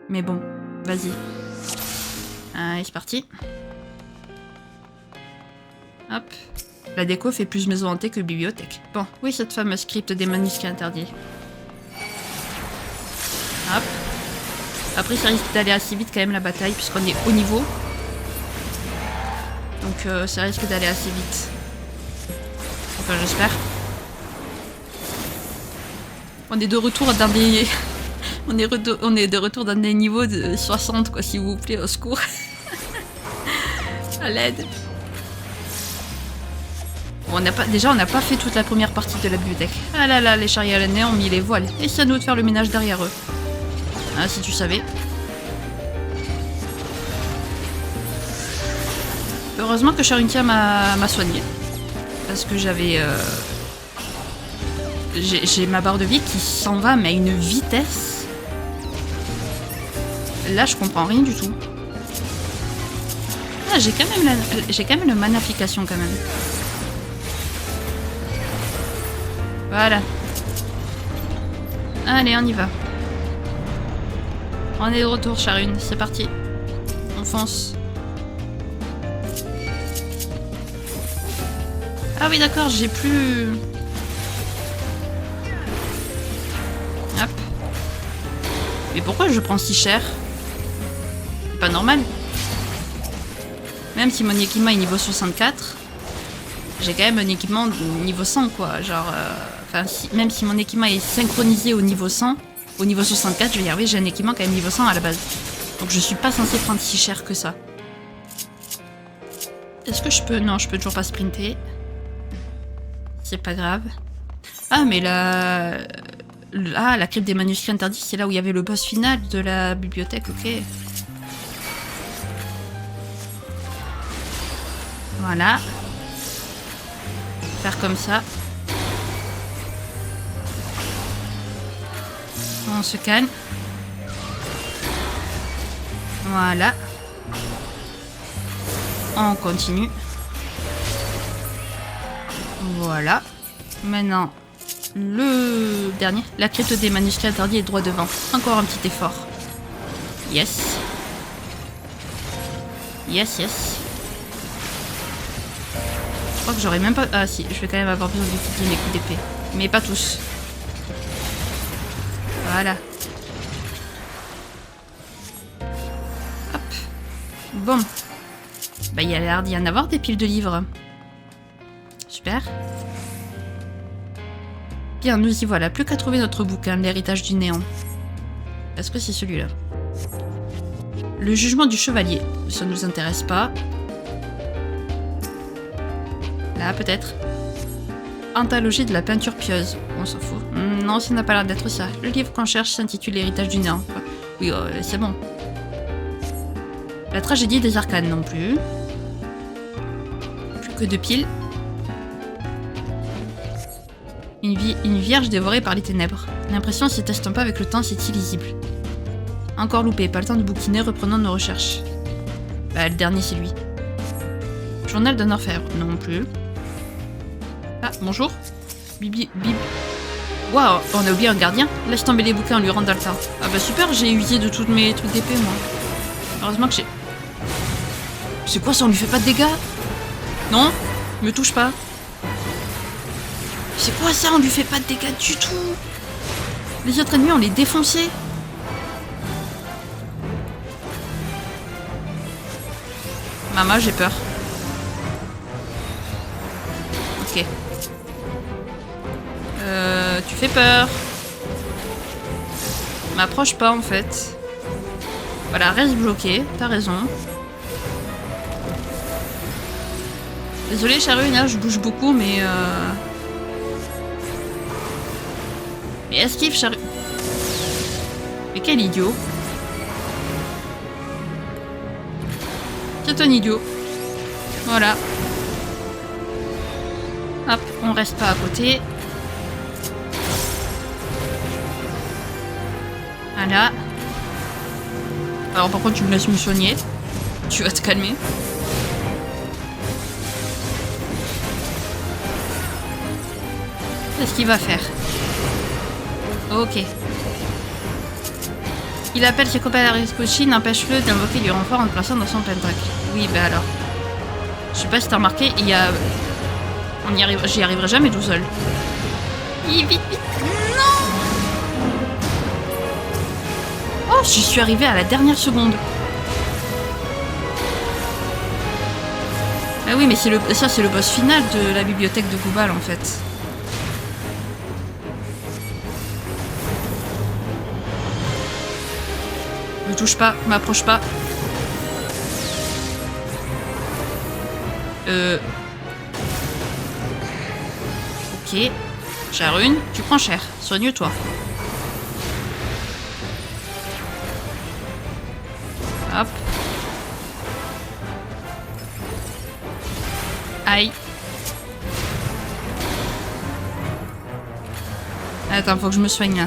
Mais bon, vas-y. Allez, c'est parti. Hop. La déco fait plus maison hantée que bibliothèque. Bon, oui, cette fameuse crypte des manuscrits interdits. Hop. Après, ça risque d'aller assez vite quand même la bataille, puisqu'on est haut niveau. Donc ça risque d'aller assez vite. Enfin, j'espère. On est de retour dans des... on est de retour dans des niveaux de 60, quoi, s'il vous plaît, au secours. À l'aide. Bon, déjà, on n'a pas fait toute la première partie de la bibliothèque. Ah là là, les Charlayanais ont mis les voiles. Et c'est à nous de faire le ménage derrière eux. Ah, si tu savais. Heureusement que Charuntia m'a soigné. Parce que j'avais... J'ai ma barre de vie qui s'en va, mais à une vitesse. Là, je comprends rien du tout. Ah, j'ai quand même le manification quand même. Voilà. Allez, on y va. On est de retour, Sharun. C'est parti. On fonce. Ah oui, d'accord, j'ai plus... Hop. Mais pourquoi je prends si cher? C'est pas normal. Même si mon équipement est niveau 64, j'ai quand même un équipement de niveau 100, quoi. Genre... Enfin, même si mon équipement est synchronisé au niveau 100, au niveau 64, je vais y arriver, j'ai un équipement quand même niveau 100 à la base. Donc je suis pas censée prendre si cher que ça. Est-ce que je peux... Non, je peux toujours pas sprinter. C'est pas grave. Ah, mais Ah, la crypte des manuscrits interdits, c'est là où il y avait le boss final de la bibliothèque, ok. Voilà. Faire comme ça. On se calme. Voilà. On continue. Voilà. Maintenant, le dernier. La crypte des manuscrits interdits est droit devant. Encore un petit effort. Yes. Yes, yes. Je crois que j'aurais même pas... Ah si, je vais quand même avoir besoin d'utiliser mes coups d'épée. Mais pas tous. Voilà. Hop. Bon. Bah il y a l'air d'y en avoir des piles de livres. Super. Bien, nous y voilà. Plus qu'à trouver notre bouquin, l'héritage du néant. Est-ce que c'est celui-là? Le jugement du chevalier. Ça nous intéresse pas. Là, peut-être. Anthologie de la peinture pieuse. On s'en fout. Non, ça n'a pas l'air d'être ça. Le livre qu'on cherche s'intitule L'héritage du néant. Oui, c'est bon. La tragédie des arcanes non plus. Plus que 2 piles. Une vierge dévorée par les ténèbres. L'impression s'y estompe pas avec le temps, c'est illisible. Encore loupé, pas le temps de bouquiner, reprenons nos recherches. Bah, le dernier c'est lui. Journal d'un orfèvre, non plus. Ah, bonjour. Waouh, on a oublié un gardien. Laisse tomber les bouquins, on lui rend dans le temps. Ah bah super, j'ai usé de tous mes trucs d'épée, moi. Heureusement que j'ai... C'est quoi ça, on lui fait pas de dégâts? Non, me touche pas. C'est quoi ça, on lui fait pas de dégâts du tout? Les autres ennemis, on les défoncé. Maman, j'ai peur. Ok. Tu fais peur. M'approche pas en fait. Voilà, reste bloqué, t'as raison. Désolé Charune, là je bouge beaucoup mais Mais esquive Charune. Mais quel idiot. C'est un idiot. Voilà. Hop, on reste pas à côté. Voilà. Alors par contre tu me laisses me soigner. Tu vas te calmer. Qu'est-ce qu'il va faire? Ok. Il appelle ses copains à la Riscochi, n'empêche-le d'invoquer du renfort en te plaçant dans son pentacle. Oui, bah alors. Je sais pas si t'as remarqué, il y a... J'y arriverai jamais tout seul. Vite, vite. Non! Oh, j'y suis arrivée à la dernière seconde. Ah oui, mais ça c'est le boss final de la bibliothèque de Goubal en fait. Me touche pas, m'approche pas. Ok. Charune, tu prends cher. Soigne-toi. Hop. Aïe. Attends, faut que je me soigne là.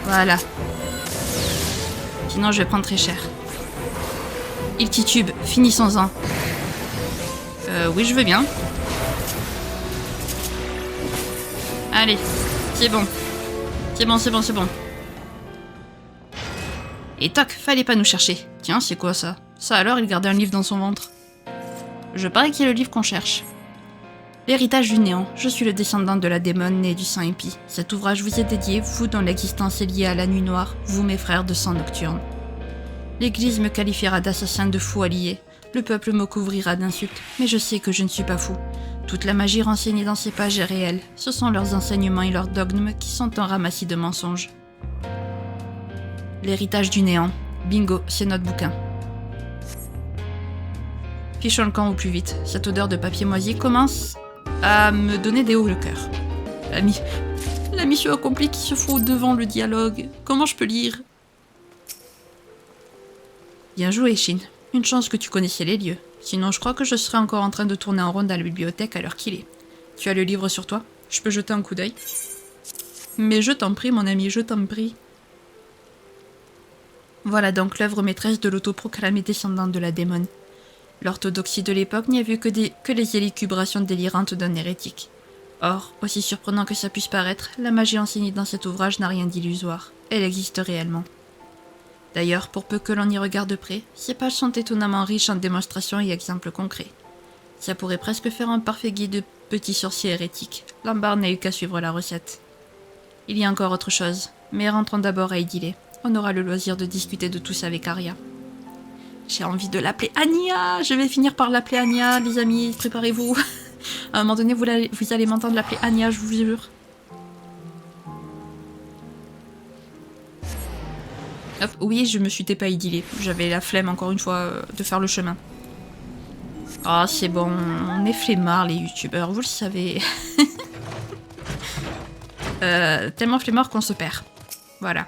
Voilà. Sinon, je vais prendre très cher. Il titube, finissons-en. Oui, je veux bien. Allez, c'est bon. C'est bon, c'est bon, c'est bon. Et toc, fallait pas nous chercher. Tiens, c'est quoi ça? Ça alors, il gardait un livre dans son ventre. Je parie qu'il est le livre qu'on cherche. L'héritage du néant. Je suis le descendant de la démone née du sang impie. Cet ouvrage vous est dédié, vous dont l'existence est liée à la nuit noire, vous mes frères de sang nocturne. L'Église me qualifiera d'assassin, de fou allié. Le peuple me couvrira d'insultes, mais je sais que je ne suis pas fou. Toute la magie renseignée dans ces pages est réelle. Ce sont leurs enseignements et leurs dogmes qui sont un ramassis de mensonges. L'héritage du néant. Bingo, c'est notre bouquin. Fichons le camp au plus vite. Cette odeur de papier moisi commence à me donner des hauts le cœur. La mission accomplie qui se fout devant le dialogue. Comment je peux lire? Bien joué, Shin. Une chance que tu connaissais les lieux. Sinon, je crois que je serais encore en train de tourner en rond dans la bibliothèque à l'heure qu'il est. Tu as le livre sur toi? Je peux jeter un coup d'œil? Mais je t'en prie, mon ami, je t'en prie. Voilà donc l'œuvre maîtresse de l'autoproclamé descendant de la démone. L'orthodoxie de l'époque n'y a vu que les élucubrations délirantes d'un hérétique. Or, aussi surprenant que ça puisse paraître, la magie enseignée dans cet ouvrage n'a rien d'illusoire. Elle existe réellement. D'ailleurs, pour peu que l'on y regarde de près, ces pages sont étonnamment riches en démonstrations et exemples concrets. Ça pourrait presque faire un parfait guide de petits sorciers hérétiques. Lambard n'a eu qu'à suivre la recette. Il y a encore autre chose, mais rentrons d'abord à Idylée. On aura le loisir de discuter de tout ça avec Arya. J'ai envie de l'appeler Anya. Je vais finir par l'appeler Anya, les amis, préparez-vous. À un moment donné, vous allez m'entendre l'appeler Anya, je vous jure. Hop, oui, je me suis TP à Idylée. J'avais la flemme, encore une fois, de faire le chemin. Ah, oh, c'est bon, on est flemmards, les youtubeurs, vous le savez. Tellement flemmards qu'on se perd. Voilà.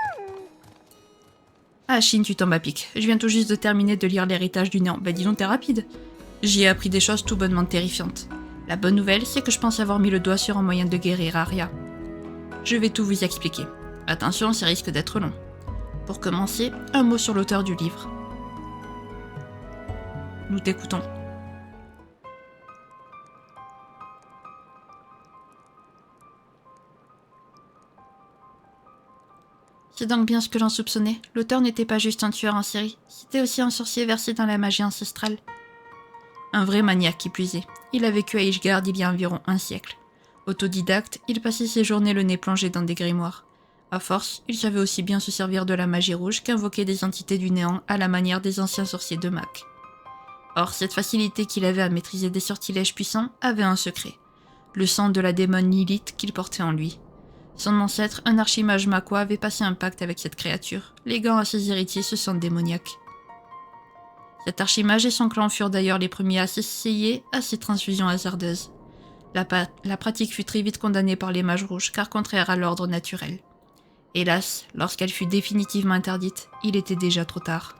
Ah, Shin, tu tombes à pic. Je viens tout juste de terminer de lire L'héritage du néant. Bah dis donc, t'es rapide. J'y ai appris des choses tout bonnement terrifiantes. La bonne nouvelle, c'est que je pense avoir mis le doigt sur un moyen de guérir Arya. Je vais tout vous expliquer. Attention, ça risque d'être long. Pour commencer, un mot sur l'auteur du livre. Nous t'écoutons. C'est donc bien ce que j'en soupçonnais. L'auteur n'était pas juste un tueur en série, c'était aussi un sorcier versé dans la magie ancestrale. Un vrai maniaque qui plus est. Il a vécu à Ishgard il y a environ un siècle. Autodidacte, il passait ses journées le nez plongé dans des grimoires. À force, il savait aussi bien se servir de la magie rouge qu'invoquer des entités du néant à la manière des anciens sorciers de Mac. Or, cette facilité qu'il avait à maîtriser des sortilèges puissants avait un secret. Le sang de la démone Lilith qu'il portait en lui. Son ancêtre, un archimage maquois, avait passé un pacte avec cette créature, léguant à ses héritiers ce sang démoniaque. Cet archimage et son clan furent d'ailleurs les premiers à s'essayer à ces transfusions hasardeuses. La pratique fut très vite condamnée par les mages rouges, car contraire à l'ordre naturel. Hélas, lorsqu'elle fut définitivement interdite, il était déjà trop tard.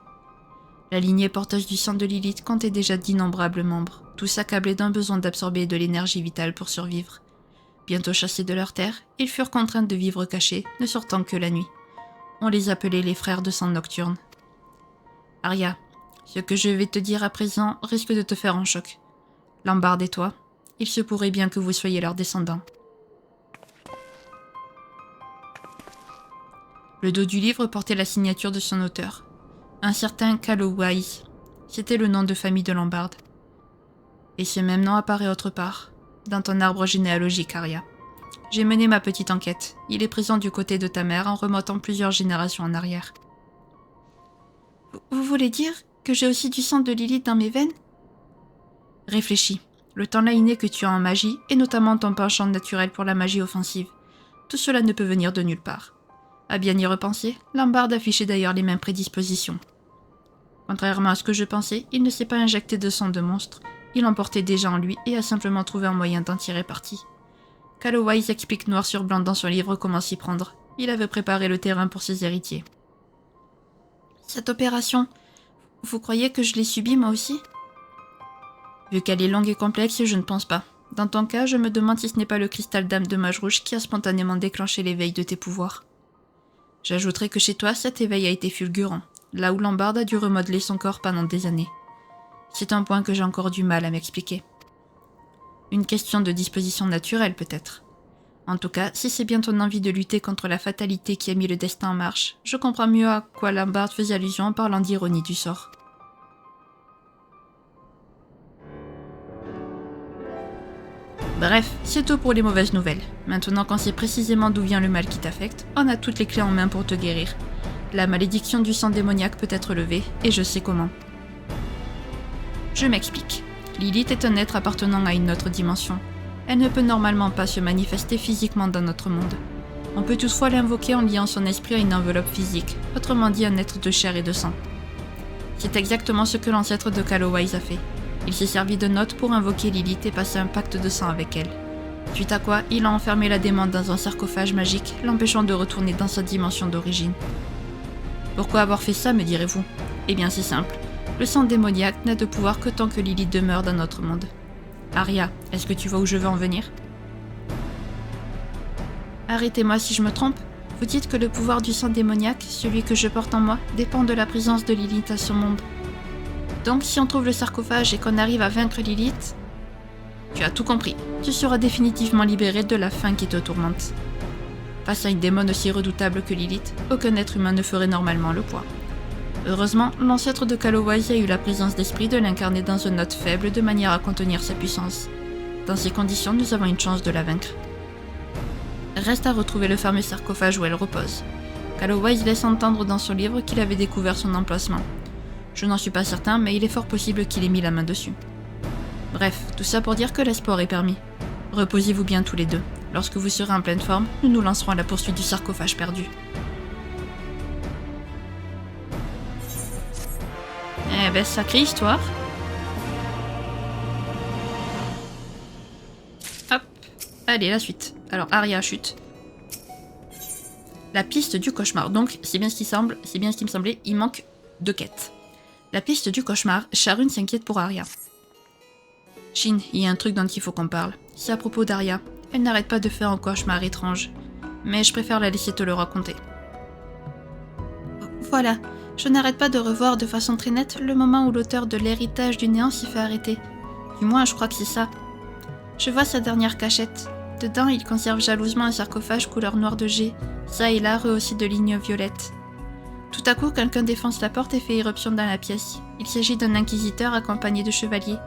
La lignée porteuse du sang de Lilith comptait déjà d'innombrables membres, tous accablés d'un besoin d'absorber de l'énergie vitale pour survivre. Bientôt chassés de leur terre, ils furent contraints de vivre cachés, ne sortant que la nuit. On les appelait les frères de sang nocturne. Arya, ce que je vais te dire à présent risque de te faire un choc. Lambard et toi, il se pourrait bien que vous soyez leurs descendants. Le dos du livre portait la signature de son auteur. Un certain Callowise. C'était le nom de famille de Lambard. Et ce même nom apparaît autre part, dans ton arbre généalogique, Arya. J'ai mené ma petite enquête. Il est présent du côté de ta mère en remontant plusieurs générations en arrière. Vous voulez dire que j'ai aussi du sang de Lilith dans mes veines? Réfléchis. Le temps inné que tu as en magie, et notamment ton penchant naturel pour la magie offensive. Tout cela ne peut venir de nulle part. À bien y repenser, Lambard affichait d'ailleurs les mêmes prédispositions. Contrairement à ce que je pensais, il ne s'est pas injecté de sang de monstre. Il en portait déjà en lui et a simplement trouvé un moyen d'en tirer parti. Callowise explique noir sur blanc dans son livre comment s'y prendre. Il avait préparé le terrain pour ses héritiers. Cette opération, vous croyez que je l'ai subie moi aussi? Vu qu'elle est longue et complexe, je ne pense pas. Dans ton cas, je me demande si ce n'est pas le cristal d'âme de mage rouge qui a spontanément déclenché l'éveil de tes pouvoirs. J'ajouterai que chez toi, cet éveil a été fulgurant, là où Lambard a dû remodeler son corps pendant des années. C'est un point que j'ai encore du mal à m'expliquer. Une question de disposition naturelle, peut-être. En tout cas, si c'est bien ton envie de lutter contre la fatalité qui a mis le destin en marche, je comprends mieux à quoi Lambard faisait allusion en parlant d'ironie du sort. Bref, c'est tout pour les mauvaises nouvelles. Maintenant qu'on sait précisément d'où vient le mal qui t'affecte, on a toutes les clés en main pour te guérir. La malédiction du sang démoniaque peut être levée, et je sais comment. Je m'explique. Lilith est un être appartenant à une autre dimension. Elle ne peut normalement pas se manifester physiquement dans notre monde. On peut toutefois l'invoquer en liant son esprit à une enveloppe physique, autrement dit un être de chair et de sang. C'est exactement ce que l'ancêtre de Callowise a fait. Il s'est servi de notes pour invoquer Lilith et passer un pacte de sang avec elle. Suite à quoi, il a enfermé la démon dans un sarcophage magique, l'empêchant de retourner dans sa dimension d'origine. Pourquoi avoir fait ça, me direz-vous? Eh bien c'est simple. Le sang démoniaque n'a de pouvoir que tant que Lilith demeure dans notre monde. Arya, est-ce que tu vois où je veux en venir? Arrêtez-moi si je me trompe. Vous dites que le pouvoir du sang démoniaque, celui que je porte en moi, dépend de la présence de Lilith à ce monde. Donc si on trouve le sarcophage et qu'on arrive à vaincre Lilith... Tu as tout compris. Tu seras définitivement libéré de la faim qui te tourmente. Face à une démon aussi redoutable que Lilith, aucun être humain ne ferait normalement le poids. Heureusement, l'ancêtre de Calloway a eu la présence d'esprit de l'incarner dans un hôte faible de manière à contenir sa puissance. Dans ces conditions, nous avons une chance de la vaincre. Reste à retrouver le fameux sarcophage où elle repose. Calloway laisse entendre dans son livre qu'il avait découvert son emplacement. Je n'en suis pas certain, mais il est fort possible qu'il ait mis la main dessus. Bref, tout ça pour dire que l'espoir est permis. Reposez-vous bien tous les deux. Lorsque vous serez en pleine forme, nous nous lancerons à la poursuite du sarcophage perdu. Eh ben, sacrée histoire. Hop. Allez, la suite. Alors, Arya chute. La piste du cauchemar. Donc, c'est bien ce qui me semblait, il manque 2 quêtes. La piste du cauchemar, Sharun s'inquiète pour Arya. Shin, il y a un truc dont il faut qu'on parle. C'est à propos d'Arya. Elle n'arrête pas de faire un cauchemar étrange. Mais je préfère la laisser te le raconter. Voilà, je n'arrête pas de revoir de façon très nette le moment où l'auteur de l'héritage du néant s'y fait arrêter. Du moins, je crois que c'est ça. Je vois sa dernière cachette. Dedans, il conserve jalousement un sarcophage couleur noir de jet, ça et là rehaussé de lignes violettes. Tout à coup, quelqu'un défonce la porte et fait irruption dans la pièce. Il s'agit d'un inquisiteur accompagné de chevaliers.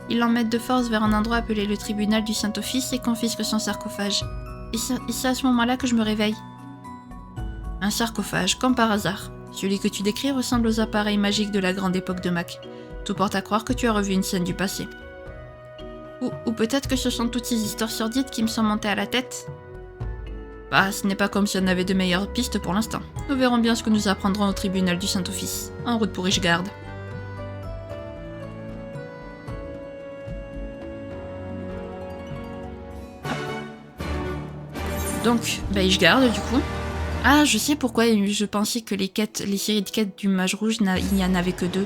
Ils l'emmènent de force vers un endroit appelé le tribunal du Saint-Office et confisquent son sarcophage. Et c'est à ce moment-là que je me réveille. Un sarcophage, comme par hasard. Celui que tu décris ressemble aux appareils magiques de la grande époque de Mac. Tout porte à croire que tu as revu une scène du passé. Ou peut-être que ce sont toutes ces histoires sordides qui me sont montées à la tête. Bah, ce n'est pas comme si on avait de meilleures pistes pour l'instant. Nous verrons bien ce que nous apprendrons au tribunal du Saint-Office. En route pour Ishgard. Donc, bah Ishgard du coup. Ah, je sais pourquoi je pensais que les séries de quêtes du Mage Rouge, il n'y en avait que 2.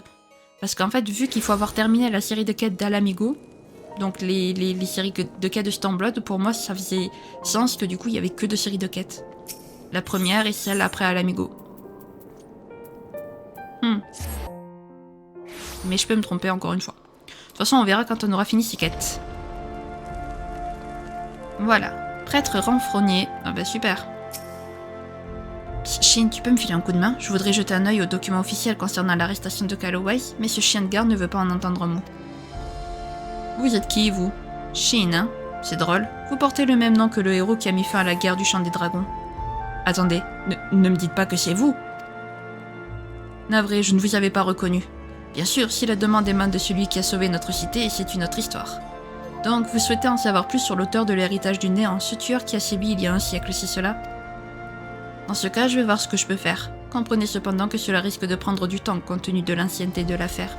Parce qu'en fait, vu qu'il faut avoir terminé la série de quêtes d'Alamigo, donc les séries de quêtes de Stormblood, pour moi ça faisait sens que du coup il y avait que 2 séries de quêtes. La première et celle après Alamigo. Mais je peux me tromper encore une fois. De toute façon, on verra quand on aura fini ces quêtes. Voilà. Prêtre renfrogné. Ah bah super. Shin, tu peux me filer un coup de main? Je voudrais jeter un œil aux documents officiels concernant l'arrestation de Calloway, mais ce chien de garde ne veut pas en entendre un mot. Vous êtes qui, vous? Shin, hein? C'est drôle. Vous portez le même nom que le héros qui a mis fin à la guerre du Champ des Dragons. Attendez, ne me dites pas que c'est vous. Navré, je ne vous avais pas reconnu. Bien sûr, si la demande émane de celui qui a sauvé notre cité, c'est une autre histoire. Donc, vous souhaitez en savoir plus sur l'auteur de l'héritage du néant, ce tueur qui a sévi il y a un siècle, c'est cela? Dans ce cas, je vais voir ce que je peux faire. Comprenez cependant que cela risque de prendre du temps compte tenu de l'ancienneté de l'affaire.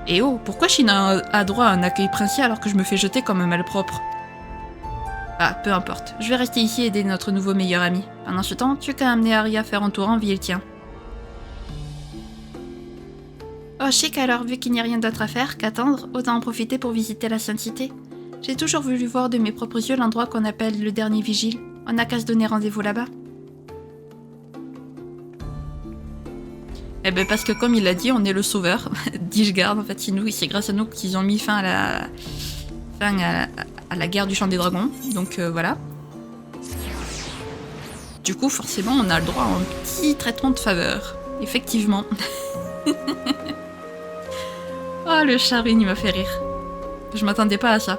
Et oh, pourquoi Shin a droit à un accueil princier alors que je me fais jeter comme un malpropre? Ah, peu importe. Je vais rester ici et aider notre nouveau meilleur ami. Pendant ce temps, tu as qu'à amener Arya faire un tour en ville, tiens. Oh, chic alors, vu qu'il n'y a rien d'autre à faire qu'attendre, autant en profiter pour visiter la Sainte Cité. J'ai toujours voulu voir de mes propres yeux l'endroit qu'on appelle le Dernier Vigile. On n'a qu'à se donner rendez-vous là-bas. Eh ben parce que comme il l'a dit, on est le sauveur d'Ishgard. En fait, c'est grâce à nous qu'ils ont mis fin à la guerre du Champ des Dragons. Donc voilà. Du coup, forcément, on a le droit à un petit traitement de faveur. Effectivement. Oh, le Sharun, il m'a fait rire. Je m'attendais pas à ça.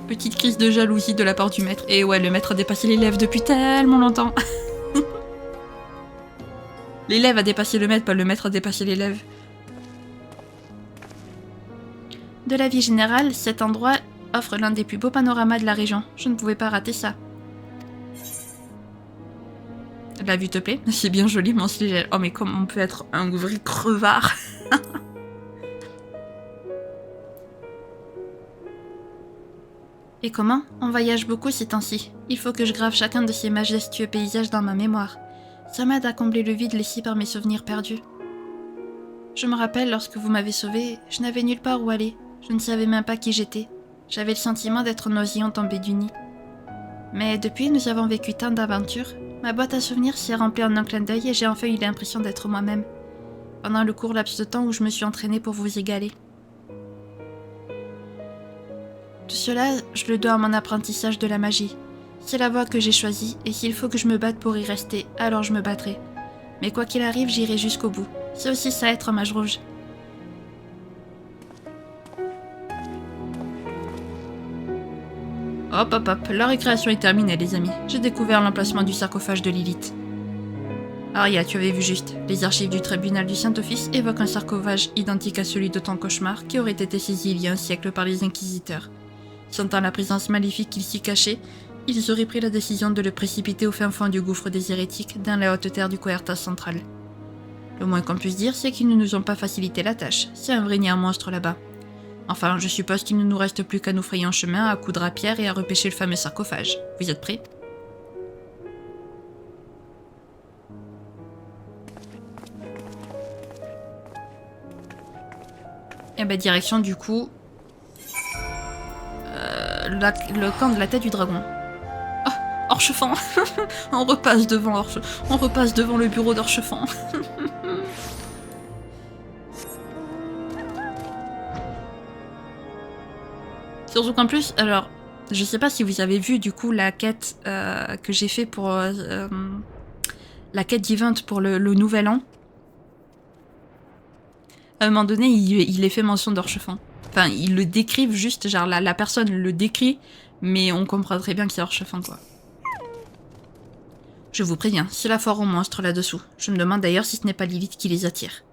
Petite crise de jalousie de la part du maître. Et ouais, le maître a dépassé l'élève depuis tellement longtemps. L'élève a dépassé le maître, pas le maître a dépassé l'élève. De la vie générale, cet endroit offre l'un des plus beaux panoramas de la région. Je ne pouvais pas rater ça. La vue te plaît? C'est bien joli, mais on se dit, oh mais comment on peut être un vrai crevard? Et comment? On voyage beaucoup ces temps-ci. Il faut que je grave chacun de ces majestueux paysages dans ma mémoire. Ça m'aide à combler le vide laissé par mes souvenirs perdus. Je me rappelle, lorsque vous m'avez sauvée, je n'avais nulle part où aller. Je ne savais même pas qui j'étais. J'avais le sentiment d'être un oisillon tombé du nid. Mais depuis, nous avons vécu tant d'aventures. Ma boîte à souvenirs s'est remplie en un clin d'œil et j'ai enfin eu l'impression d'être moi-même. Pendant le court laps de temps où je me suis entraînée pour vous égaler. Tout cela, je le dois à mon apprentissage de la magie. C'est la voie que j'ai choisie, et s'il faut que je me batte pour y rester, alors je me battrai. Mais quoi qu'il arrive, j'irai jusqu'au bout. C'est aussi ça être un mage rouge. Hop hop hop, la récréation est terminée les amis. J'ai découvert l'emplacement du sarcophage de Lilith. Aria, tu avais vu juste. Les archives du tribunal du Saint-Office évoquent un sarcophage identique à celui de ton cauchemar qui aurait été saisi il y a un siècle par les inquisiteurs. Sentant la présence maléfique qu'il s'y cachait, ils auraient pris la décision de le précipiter au fin fond du gouffre des hérétiques dans la haute terre du Coertas central. Le moins qu'on puisse dire, c'est qu'ils ne nous ont pas facilité la tâche. C'est un vrai nid à monstre là-bas. Enfin, je suppose qu'il ne nous reste plus qu'à nous frayer un chemin, à coudre à pierre et à repêcher le fameux sarcophage. Vous êtes prêts? Et bah direction du coup... le camp de la tête du dragon. Oh, Orchefant. On repasse devant le bureau d'Orchefant. Surtout qu'en plus, alors, je sais pas si vous avez vu du coup la quête que j'ai fait pour... la quête d'event pour le nouvel an. À un moment donné, il est fait mention d'Orchefant. Enfin, ils le décrivent juste, genre la personne le décrit, mais on comprend très bien que c'est Orchefant, quoi. Je vous préviens, c'est la foire aux monstres là-dessous. Je me demande d'ailleurs si ce n'est pas Lilith qui les attire.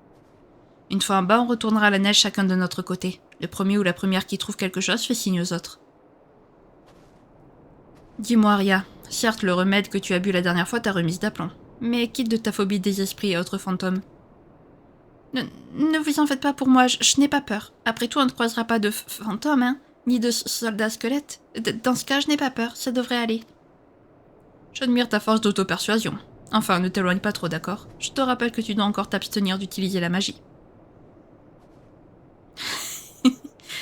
Une fois en bas, on retournera à la neige chacun de notre côté. Le premier ou la première qui trouve quelque chose fait signe aux autres. Dis-moi, Aria, certes, le remède que tu as bu la dernière fois t'a remise d'aplomb, mais quitte de ta phobie des esprits et autres fantômes. Ne vous en faites pas pour moi, je n'ai pas peur. Après tout, on ne croisera pas de fantômes, hein, ni de soldats squelettes. Dans ce cas, je n'ai pas peur, ça devrait aller. J'admire ta force d'auto-persuasion. Enfin, ne t'éloigne pas trop, d'accord? Je te rappelle que tu dois encore t'abstenir d'utiliser la magie.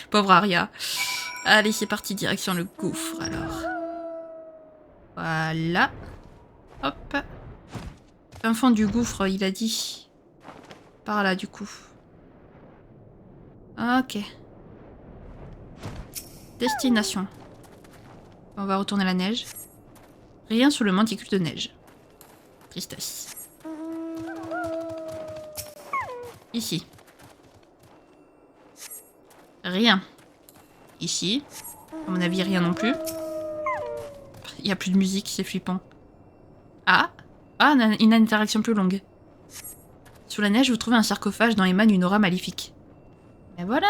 Pauvre Aria. Allez, c'est parti, direction le gouffre, alors. Voilà. Hop. Fin fond du gouffre, il a dit. Par là, du coup. Ok. Destination. On va retourner la neige. Rien sous le monticule de neige. Tristesse. Ici. Rien. Ici. À mon avis, rien non plus. Il n'y a plus de musique, c'est flippant. Ah. Ah, une interaction plus longue. Sous la neige, vous trouvez un sarcophage dont émane une aura maléfique. Et voilà.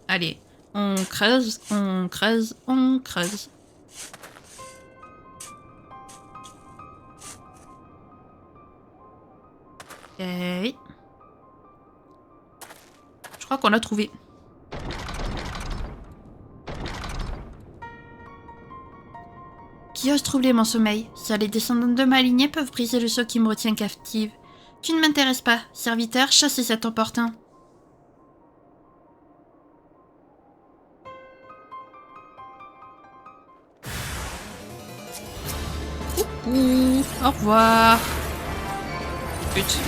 Allez, on creuse, on creuse, on creuse. Oui. Je crois qu'on l'a trouvé. Qui ose troubler mon sommeil? Seuls les descendants de ma lignée peuvent briser le sceau qui me retient captive. Tu ne m'intéresses pas. Serviteur, chassez cet emportin. Coucou. Au revoir. Pute.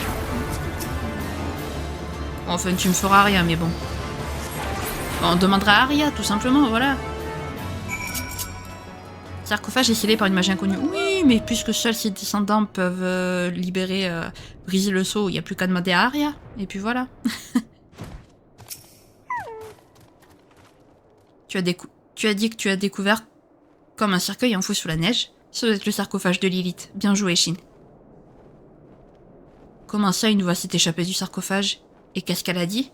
Enfin, tu me feras rien, mais bon. On demandera à Aria, tout simplement, voilà. Sarcophage est scellé par une magie inconnue. Oui, mais puisque seuls ses descendants peuvent briser le sceau, il n'y a plus qu'à demander à Aria. Et puis voilà. Tu as dit que tu as découvert comme un cercueil enfoui sous la neige. Ça doit être le sarcophage de Lilith. Bien joué, Shin. Comment ça, une voix s'est échappée du sarcophage? Et qu'est-ce qu'elle a dit?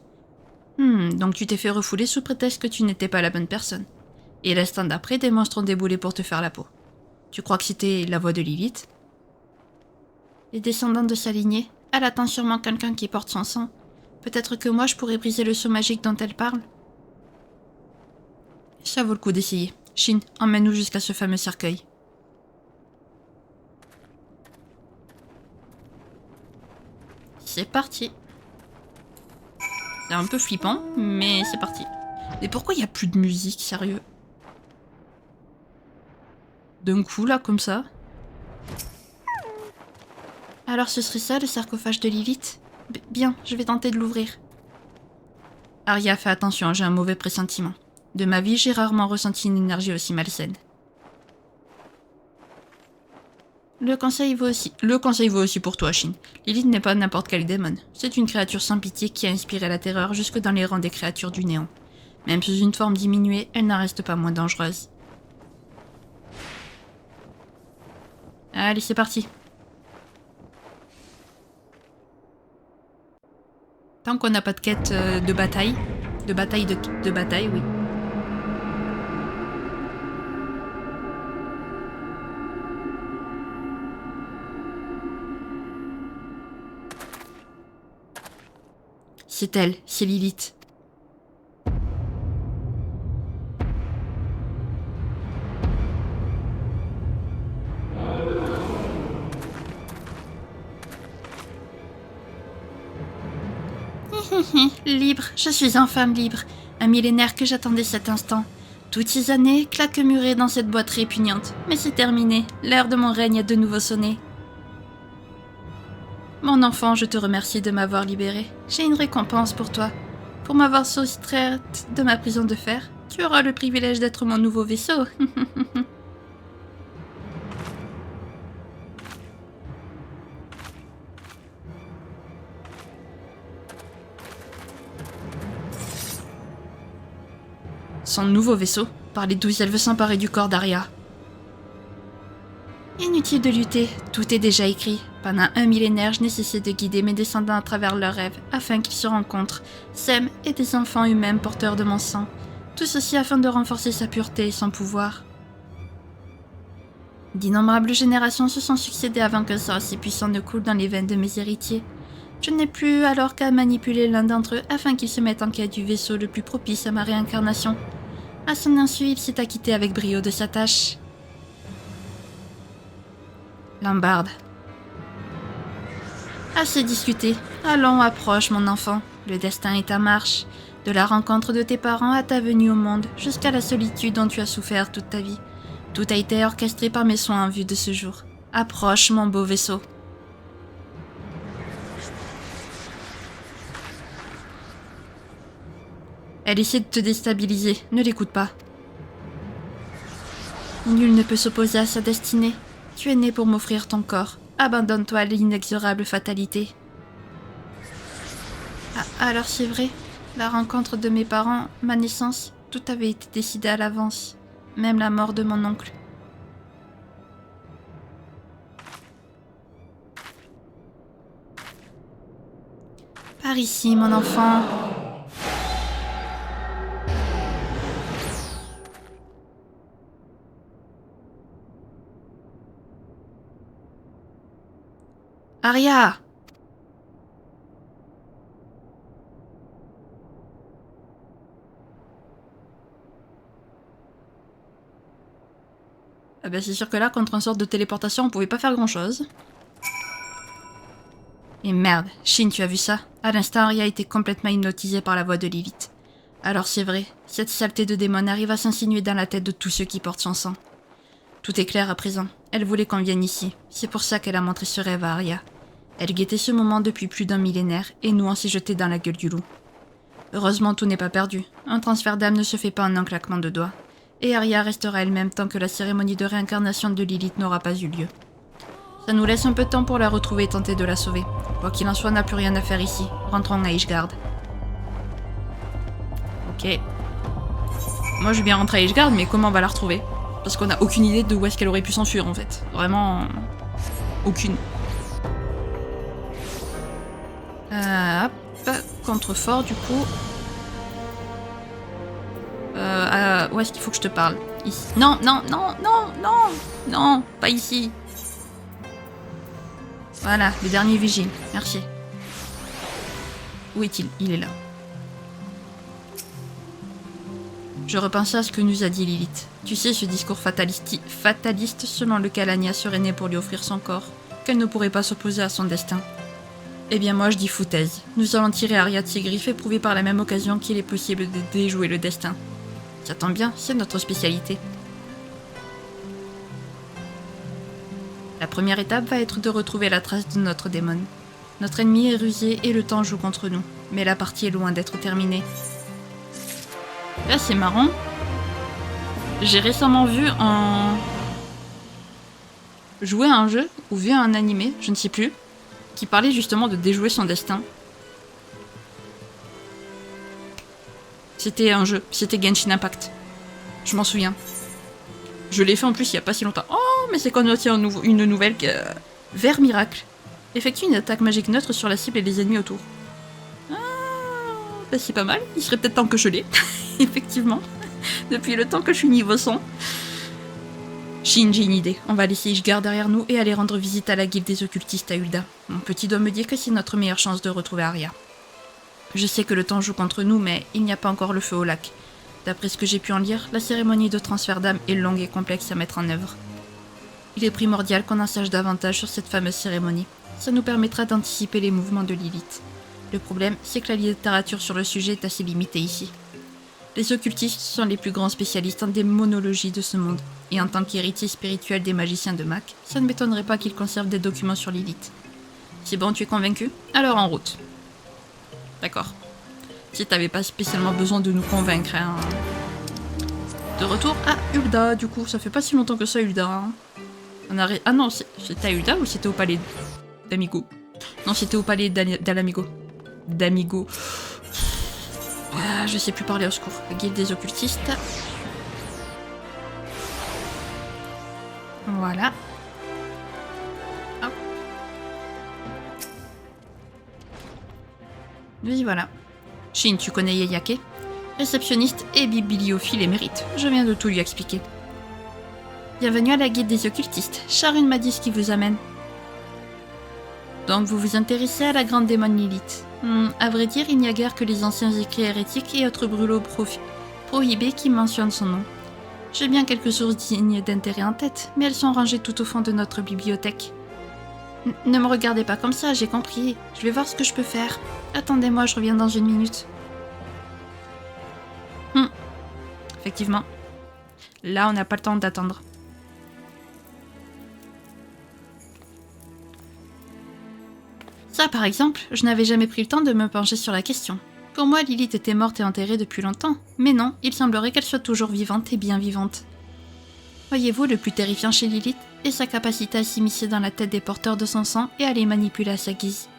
Donc tu t'es fait refouler sous prétexte que tu n'étais pas la bonne personne. Et l'instant d'après, des monstres ont déboulé pour te faire la peau. Tu crois que c'était la voix de Lilith? Les descendants de sa lignée, elle attend sûrement quelqu'un qui porte son sang. Peut-être que moi je pourrais briser le sceau magique dont elle parle. Ça vaut le coup d'essayer. Shin, emmène-nous jusqu'à ce fameux cercueil. C'est parti. C'est un peu flippant, mais c'est parti. Mais pourquoi il n'y a plus de musique, sérieux? D'un coup, là, comme ça. Alors ce serait ça, le sarcophage de Lilith? Bien, je vais tenter de l'ouvrir. Arya, fais attention, j'ai un mauvais pressentiment. De ma vie, j'ai rarement ressenti une énergie aussi malsaine. Le conseil vaut aussi pour toi, Shin. Lilith n'est pas n'importe quel démon. C'est une créature sans pitié qui a inspiré la terreur jusque dans les rangs des créatures du néant. Même sous une forme diminuée, elle n'en reste pas moins dangereuse. Allez, c'est parti. Tant qu'on n'a pas de quête de bataille. De bataille, oui. C'est elle, c'est Lilith. Libre, je suis enfin libre. Un millénaire que j'attendais cet instant. Toutes ces années, claquemurées dans cette boîte répugnante. Mais c'est terminé, l'heure de mon règne a de nouveau sonné. Mon enfant, je te remercie de m'avoir libérée. J'ai une récompense pour toi. Pour m'avoir soustraite de ma prison de fer, tu auras le privilège d'être mon nouveau vaisseau. Son nouveau vaisseau, par les 12 elfes s'emparer du corps d'Arya. Inutile de lutter, tout est déjà écrit. Pendant un millénaire, je n'ai cessé de guider mes descendants à travers leurs rêves, afin qu'ils se rencontrent, s'aiment et des enfants humains porteurs de mon sang. Tout ceci afin de renforcer sa pureté et son pouvoir. D'innombrables générations se sont succédées avant qu'un sang si puissant ne coule dans les veines de mes héritiers. Je n'ai plus alors qu'à manipuler l'un d'entre eux afin qu'ils se mettent en quête du vaisseau le plus propice à ma réincarnation. À son insu, il s'est acquitté avec brio de sa tâche. Lambarde. Assez discuté. Allons, approche, mon enfant. Le destin est en marche. De la rencontre de tes parents à ta venue au monde, jusqu'à la solitude dont tu as souffert toute ta vie. Tout a été orchestré par mes soins en vue de ce jour. Approche, mon beau vaisseau. Elle essaie de te déstabiliser, ne l'écoute pas. Nul ne peut s'opposer à sa destinée. Tu es né pour m'offrir ton corps. Abandonne-toi à l'inexorable fatalité. Ah, alors c'est vrai, la rencontre de mes parents, ma naissance, tout avait été décidé à l'avance. Même la mort de mon oncle. Par ici, mon enfant. Arya! Ah ben c'est sûr que là, contre un sort de téléportation, on pouvait pas faire grand chose. Et merde, Shin, tu as vu ça? À l'instant, Arya a été complètement hypnotisée par la voix de Lilith. Alors c'est vrai, cette saleté de démon arrive à s'insinuer dans la tête de tous ceux qui portent son sang. Tout est clair à présent. Elle voulait qu'on vienne ici. C'est pour ça qu'elle a montré ce rêve à Arya. Elle guettait ce moment depuis plus d'un millénaire, et nous on s'est jeté dans la gueule du loup. Heureusement, tout n'est pas perdu. Un transfert d'âme ne se fait pas en un claquement de doigts. Et Arya restera elle-même tant que la cérémonie de réincarnation de Lilith n'aura pas eu lieu. Ça nous laisse un peu de temps pour la retrouver et tenter de la sauver. Quoi qu'il en soit, on n'a plus rien à faire ici. Rentrons à Ishgard. Ok. Moi, je veux bien rentrer à Ishgard, mais comment on va la retrouver? Parce qu'on n'a aucune idée de où est-ce qu'elle aurait pu s'enfuir, en fait. Vraiment... aucune. Hop. Contrefort, du coup. Où est-ce qu'il faut que je te parle? Ici. Non, non, non, non, non, non, pas ici. Voilà, le dernier vigile. Merci. Où est-il? Il est là. Je repensais à ce que nous a dit Lilith. Tu sais, ce discours fataliste selon lequel Anya serait née pour lui offrir son corps, qu'elle ne pourrait pas s'opposer à son destin. Eh bien moi je dis foutaise. Nous allons tirer Arya de ses griffes et prouver par la même occasion qu'il est possible de déjouer le destin. Ça tombe bien, c'est notre spécialité. La première étape va être de retrouver la trace de notre démon. Notre ennemi est rusé et le temps joue contre nous, mais la partie est loin d'être terminée. Là c'est marrant. J'ai récemment vu jouer à un jeu ou vu un animé, je ne sais plus, qui parlait justement de déjouer son destin. C'était un jeu, c'était Genshin Impact. Je m'en souviens. Je l'ai fait en plus il y a pas si longtemps. Oh, mais c'est qu'on obtient une nouvelle Vert Miracle. Effectue une attaque magique neutre sur la cible et les ennemis autour. Ah, bah c'est pas mal. Il serait peut-être temps que je l'ai. Effectivement. Depuis le temps que je suis niveau 100. Shin, j'ai une idée. On va laisser Ishgard derrière nous et aller rendre visite à la guilde des occultistes à Ul'dah. Mon petit doigt me dit que c'est notre meilleure chance de retrouver Arya. Je sais que le temps joue contre nous, mais il n'y a pas encore le feu au lac. D'après ce que j'ai pu en lire, la cérémonie de transfert d'âme est longue et complexe à mettre en œuvre. Il est primordial qu'on en sache davantage sur cette fameuse cérémonie. Ça nous permettra d'anticiper les mouvements de Lilith. Le problème, c'est que la littérature sur le sujet est assez limitée ici. Les occultistes sont les plus grands spécialistes en démonologie de ce monde, et en tant qu'héritier spirituel des magiciens de Mac, ça ne m'étonnerait pas qu'ils conservent des documents sur Lilith. C'est bon, tu es convaincu? Alors en route. D'accord. Si t'avais pas spécialement besoin de nous convaincre, hein. De retour à Ul'dah, du coup, ça fait pas si longtemps que ça, Ul'dah. Hein. Ah non, c'était à Ul'dah ou c'était au palais d'Amigo? Non, c'était au palais d'Alamigo. D'Amigo. Ah, je sais plus parler, au secours. La guilde des occultistes. Voilà. Hop. Oui, voilà. Shin, tu connais Yeyake? Réceptionniste et bibliophile émérite. Je viens de tout lui expliquer. Bienvenue à la guilde des occultistes. Sharun m'a dit ce qui vous amène. Donc vous vous intéressez à la grande démon Lilith. À vrai dire, il n'y a guère que les anciens écrits hérétiques et autres brûlots prohibés qui mentionnent son nom. J'ai bien quelques sources dignes d'intérêt en tête, mais elles sont rangées tout au fond de notre bibliothèque. Ne me regardez pas comme ça, j'ai compris. Je vais voir ce que je peux faire. Attendez-moi, je reviens dans une minute. Effectivement. Là, on n'a pas le temps d'attendre. Ça, par exemple, je n'avais jamais pris le temps de me pencher sur la question. Pour moi, Lilith était morte et enterrée depuis longtemps. Mais non, il semblerait qu'elle soit toujours vivante et bien vivante. Voyez-vous, le plus terrifiant chez Lilith est sa capacité à s'immiscer dans la tête des porteurs de son sang et à les manipuler à sa guise.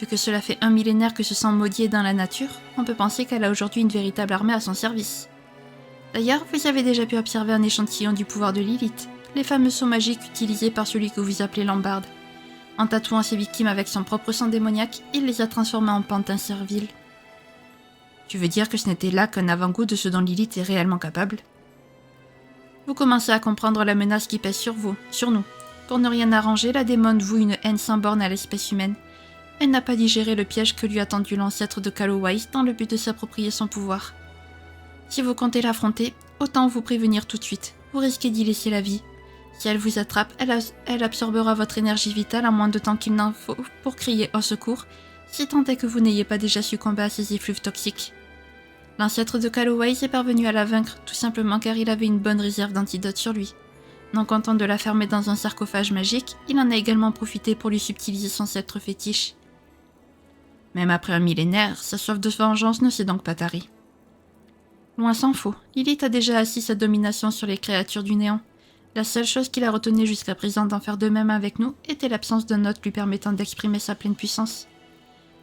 Vu que cela fait 1 millénaire que ce sang maudit est dans la nature, on peut penser qu'elle a aujourd'hui une véritable armée à son service. D'ailleurs, vous avez déjà pu observer un échantillon du pouvoir de Lilith, les fameux sauts magiques utilisés par celui que vous appelez Lambarde. En tatouant ses victimes avec son propre sang démoniaque, il les a transformées en pantins serviles. Tu veux dire que ce n'était là qu'un avant-goût de ce dont Lilith est réellement capable? Vous commencez à comprendre la menace qui pèse sur nous. Pour ne rien arranger, la démone voue une haine sans borne à l'espèce humaine. Elle n'a pas digéré le piège que lui a tendu l'ancêtre de Callowise dans le but de s'approprier son pouvoir. Si vous comptez l'affronter, autant vous prévenir tout de suite. Vous risquez d'y laisser la vie. Si elle vous attrape, elle absorbera votre énergie vitale en moins de temps qu'il n'en faut pour crier au secours, si tant est que vous n'ayez pas déjà succombé à ses effluves toxiques. L'ancêtre de Callowise est parvenu à la vaincre, tout simplement car il avait une bonne réserve d'antidote sur lui. Non content de la fermer dans un sarcophage magique, il en a également profité pour lui subtiliser son sceptre fétiche. Même après 1 millénaire, sa soif de vengeance ne s'est donc pas tarie. Loin s'en faut, Lilith a déjà assis sa domination sur les créatures du néant. La seule chose qui la retenait jusqu'à présent d'en faire de même avec nous était l'absence d'un hôte lui permettant d'exprimer sa pleine puissance.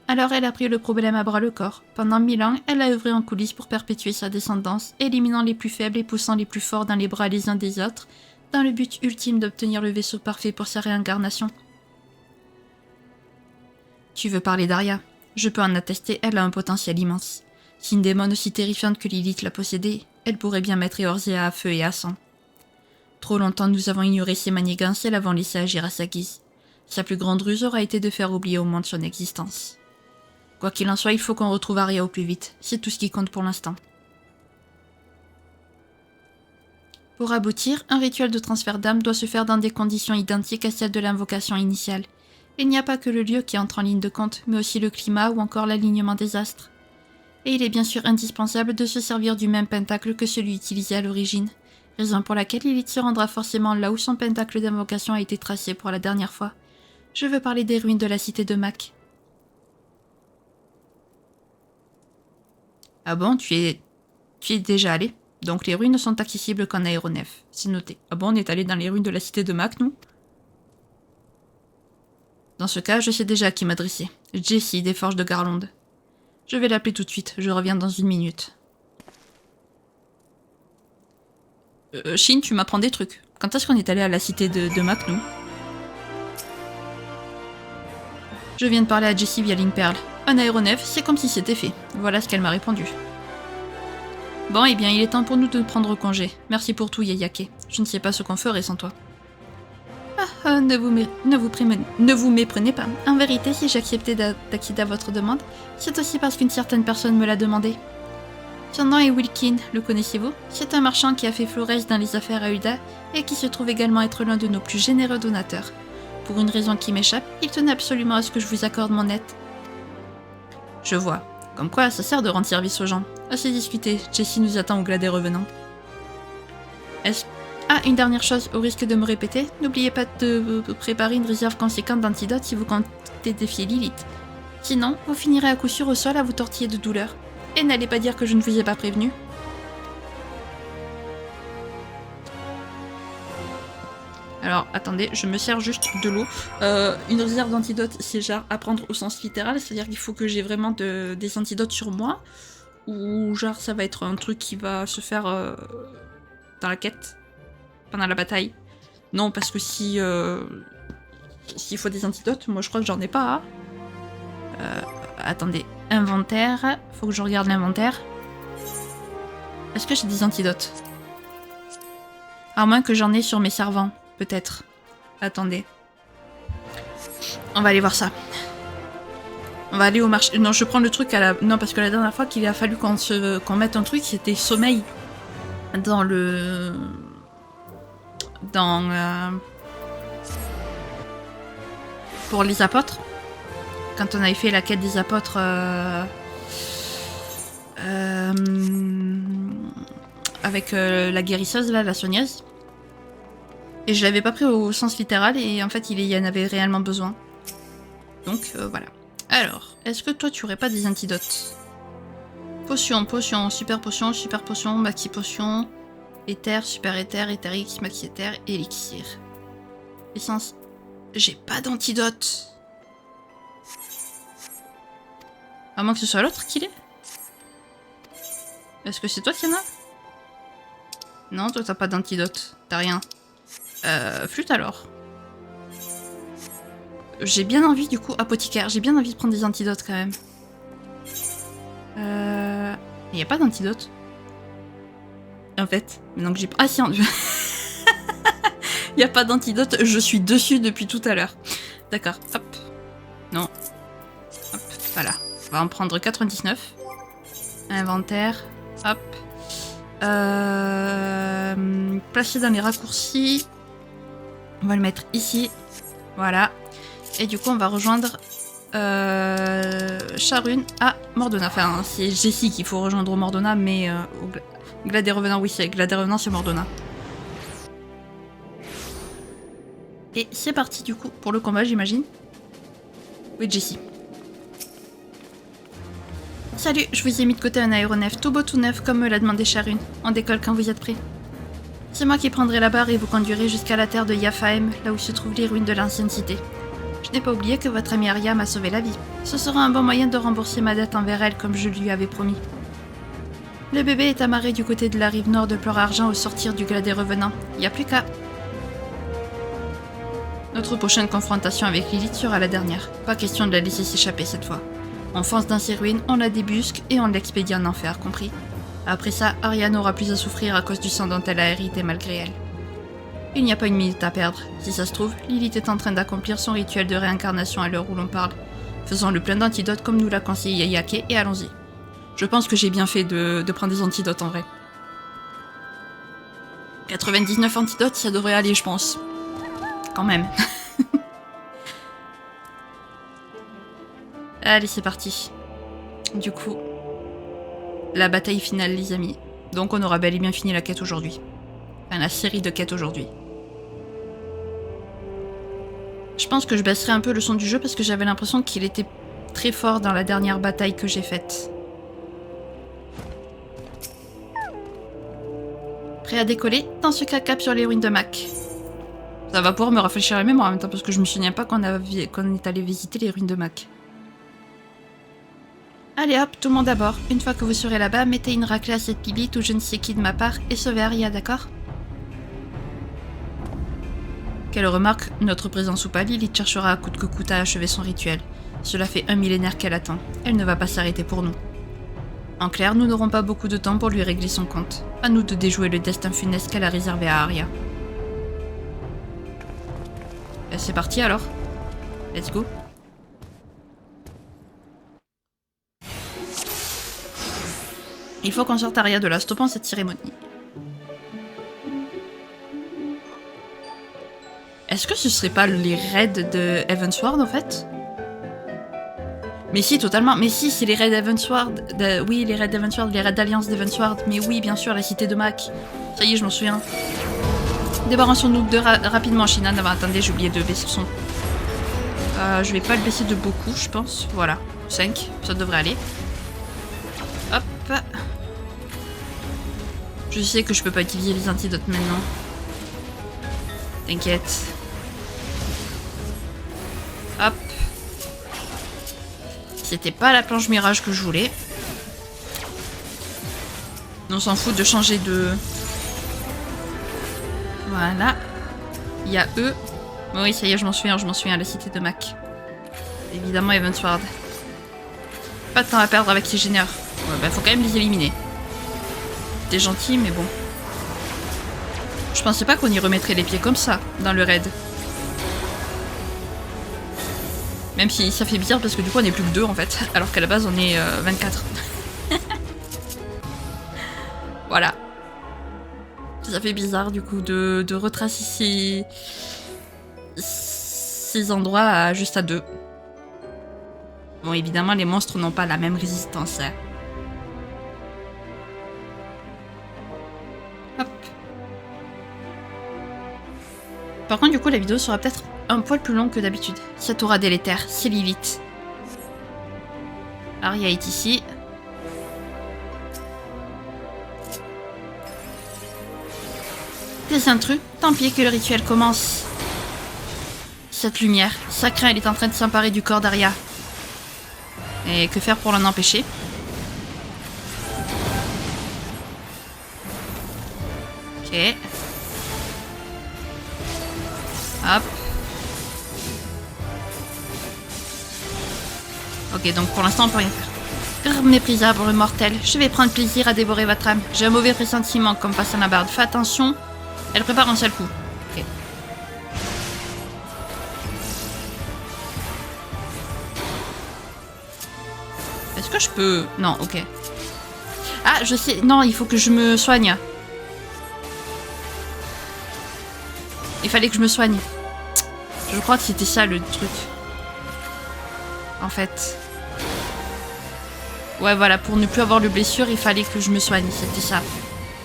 Alors elle a pris le problème à bras le corps. Pendant 1000 ans, elle a œuvré en coulisses pour perpétuer sa descendance, éliminant les plus faibles et poussant les plus forts dans les bras les uns des autres, dans le but ultime d'obtenir le vaisseau parfait pour sa réincarnation. Tu veux parler d'Arya? Je peux en attester, elle a un potentiel immense. Si une démon aussi terrifiante que Lilith la possédait, elle pourrait bien mettre Eorzea à feu et à sang. Trop longtemps nous avons ignoré ses manigances et l'avons laissé agir à sa guise. Sa plus grande ruse aura été de faire oublier au monde son existence. Quoi qu'il en soit, il faut qu'on retrouve Arya au plus vite. C'est tout ce qui compte pour l'instant. Pour aboutir, un rituel de transfert d'âme doit se faire dans des conditions identiques à celles de l'invocation initiale. Il n'y a pas que le lieu qui entre en ligne de compte, mais aussi le climat ou encore l'alignement des astres. Et il est bien sûr indispensable de se servir du même pentacle que celui utilisé à l'origine, raison pour laquelle Lilith se rendra forcément là où son pentacle d'invocation a été tracé pour la dernière fois. Je veux parler des ruines de la cité de Mac. Ah bon, tu y es déjà allé? Donc les ruines ne sont accessibles qu'en aéronef, c'est noté. Ah bon, on est allé dans les ruines de la cité de Mac, nous? Dans ce cas, je sais déjà à qui m'adresser. Jessie, des Forges de Garlande. Je vais l'appeler tout de suite, je reviens dans 1 minute. Shin, tu m'apprends des trucs. Quand est-ce qu'on est allé à la cité de Mac, nous? Je viens de parler à Jessie via Linkpearl. Un aéronef, c'est comme si c'était fait. Voilà ce qu'elle m'a répondu. Bon, eh bien, il est temps pour nous de prendre congé. Merci pour tout, Yayake. Je ne sais pas ce qu'on ferait sans toi. Ne vous méprenez pas. En vérité, si j'ai accepté d'accéder à votre demande, c'est aussi parce qu'une certaine personne me l'a demandé. Son nom est Wilkin, le connaissez-vous? C'est un marchand qui a fait florès dans les affaires à Ulda et qui se trouve également être l'un de nos plus généreux donateurs. Pour une raison qui m'échappe, il tenait absolument à ce que je vous accorde mon aide. Je vois. Comme quoi, ça sert de rendre service aux gens. Assez discuté, Jessie nous attend au Glas des Revenants. Ah, une dernière chose, au risque de me répéter, n'oubliez pas de préparer une réserve conséquente d'antidotes si vous comptez défier Lilith. Sinon, vous finirez à coup sûr au sol à vous tortiller de douleur. Et n'allez pas dire que je ne vous ai pas prévenu. Alors, attendez, je me sers juste de l'eau. Une réserve d'antidotes, c'est genre à prendre au sens littéral, c'est-à-dire qu'il faut que j'ai vraiment des antidotes sur moi, ou genre ça va être un truc qui va se faire dans la quête, pendant la bataille. Non, parce que s'il faut des antidotes, moi je crois que j'en ai pas. Attendez, inventaire, faut que je regarde l'inventaire. Est-ce que j'ai des antidotes? À moins que j'en ai sur mes servants. Peut-être. Attendez. On va aller voir ça. On va aller au marché. Non, je prends le truc à la... Non, parce que la dernière fois qu'il a fallu qu'on mette un truc, c'était sommeil. Dans le... Pour les apôtres. Quand on avait fait la quête des apôtres... Avec la guérisseuse, là, la soigneuse. Et je l'avais pas pris au sens littéral et en fait il y en avait réellement besoin. Donc voilà. Alors, est-ce que toi tu aurais pas des antidotes? Potion, potion, super potion, maxi potion, éther, super éther, éthérix, maxi éther, élixir. Essence. J'ai pas d'antidote. À moins que ce soit l'autre qui l'ait. Est-ce que c'est toi qui en as? Non, toi t'as pas d'antidote. T'as rien. Flûte alors. J'ai bien envie du coup, apothicaire, j'ai bien envie de prendre des antidotes quand même. Il n'y a pas d'antidote. En fait, maintenant que j'ai... Ah si, il n'y a pas d'antidote, je suis dessus depuis tout à l'heure. D'accord, hop. Non. Hop, voilà. On va en prendre 99. Inventaire, hop. Placer dans les raccourcis. On va le mettre ici. Voilà. Et du coup, on va rejoindre Sharun à Mordona. Enfin, c'est Jessie qu'il faut rejoindre au Mordona, mais au Glas des Revenants, oui, c'est Glas des Revenants, c'est Mordona. Et c'est parti, du coup, pour le combat, j'imagine. Oui, Jessie. Salut, je vous ai mis de côté un aéronef tout beau tout neuf, comme me l'a demandé Sharun. On décolle quand vous êtes prêts. C'est moi qui prendrai la barre et vous conduirai jusqu'à la terre de Yafaem, là où se trouvent les ruines de l'ancienne cité. Je n'ai pas oublié que votre amie Arya m'a sauvé la vie. Ce sera un bon moyen de rembourser ma dette envers elle comme je lui avais promis. Le bébé est amarré du côté de la rive nord de Pleur-Argent au sortir du Glas des Revenants. Y a plus qu'à... Notre prochaine confrontation avec Lilith sera la dernière. Pas question de la laisser s'échapper cette fois. On fonce dans ces ruines, on la débusque et on l'expédie en enfer, compris? Après ça, Arya n'aura plus à souffrir à cause du sang dont elle a hérité malgré elle. Il n'y a pas une minute à perdre. Si ça se trouve, Lilith est en train d'accomplir son rituel de réincarnation à l'heure où l'on parle. Faisons le plein d'antidotes comme nous l'a conseillé Yayake et allons-y. Je pense que j'ai bien fait de prendre des antidotes en vrai. 99 antidotes, ça devrait aller, je pense. Quand même. Allez, c'est parti. Du coup, la bataille finale, les amis. Donc on aura bel et bien fini la quête aujourd'hui. Enfin, la série de quêtes aujourd'hui. Je pense que je baisserai un peu le son du jeu parce que j'avais l'impression qu'il était très fort dans la dernière bataille que j'ai faite. Prêt à décoller? Dans ce cas, cap sur les ruines de Mac. Ça va pouvoir me rafraîchir la mémoire en même temps parce que je me souviens pas qu'on est allé visiter les ruines de Mac. Allez hop, tout le monde à bord. Une fois que vous serez là-bas, mettez une raclée à cette bibite ou je ne sais qui de ma part et sauvez Aria, d'accord? Qu'elle remarque notre présence ou pas, Lilith cherchera à coûte que coûte à achever son rituel. Cela fait 1 millénaire qu'elle attend. Elle ne va pas s'arrêter pour nous. En clair, nous n'aurons pas beaucoup de temps pour lui régler son compte. À nous de déjouer le destin funeste qu'elle a réservé à Aria. Et c'est parti alors. Let's go. Il faut qu'on sorte Aria de là, stoppons cette cérémonie. Est-ce que ce serait pas les raids de Heavensward en fait? Mais si, totalement. Mais si, c'est les raids d'Heavensward. Oui, les raids d'Heavensward, les raids d'Alliance d'Heavensward. Mais oui, bien sûr, la cité de Mac. Ça y est, je m'en souviens. Débarrassons-nous de rapidement, Shinan. Ah, attendez, j'ai oublié de baisser le son. Je vais pas le baisser de beaucoup, je pense. Voilà, 5, ça devrait aller. Hop. Je sais que je peux pas utiliser les antidotes maintenant. T'inquiète. Hop. C'était pas la planche mirage que je voulais. On s'en fout de changer de... Voilà. Il y a eux. Oui, ça y est, je m'en souviens, la cité de Mac. Évidemment, Heavensward. Pas de temps à perdre avec ces gêneurs. Ouais, bah, faut quand même les éliminer. T'es gentil, mais bon. Je pensais pas qu'on y remettrait les pieds comme ça, dans le raid. Même si ça fait bizarre parce que du coup on est plus que 2 en fait, alors qu'à la base on est 24. Voilà. Ça fait bizarre du coup de retracer ces endroits juste à 2. Bon, évidemment les monstres n'ont pas la même résistance. Hein. Hop. Par contre du coup la vidéo sera peut-être un poil plus longue que d'habitude. Cette aura délétère, c'est Lilith. Aria est ici. Des intrus, tant pis que le rituel commence. Cette lumière, sacrée, elle est en train de s'emparer du corps d'Aria. Et que faire pour l'en empêcher? Ok. Hop. Ok, donc pour l'instant on peut rien faire. Méprisable mortel, je vais prendre plaisir à dévorer votre âme. J'ai un mauvais pressentiment comme face à la barde. Fais attention, elle prépare un seul coup. Ok. Est-ce que je peux... Non, ok. Ah, je sais, non, il faut que je me soigne. Il fallait que je me soigne. Je crois que c'était ça le truc. En fait. Ouais, voilà, pour ne plus avoir de blessure, il fallait que je me soigne, c'était ça.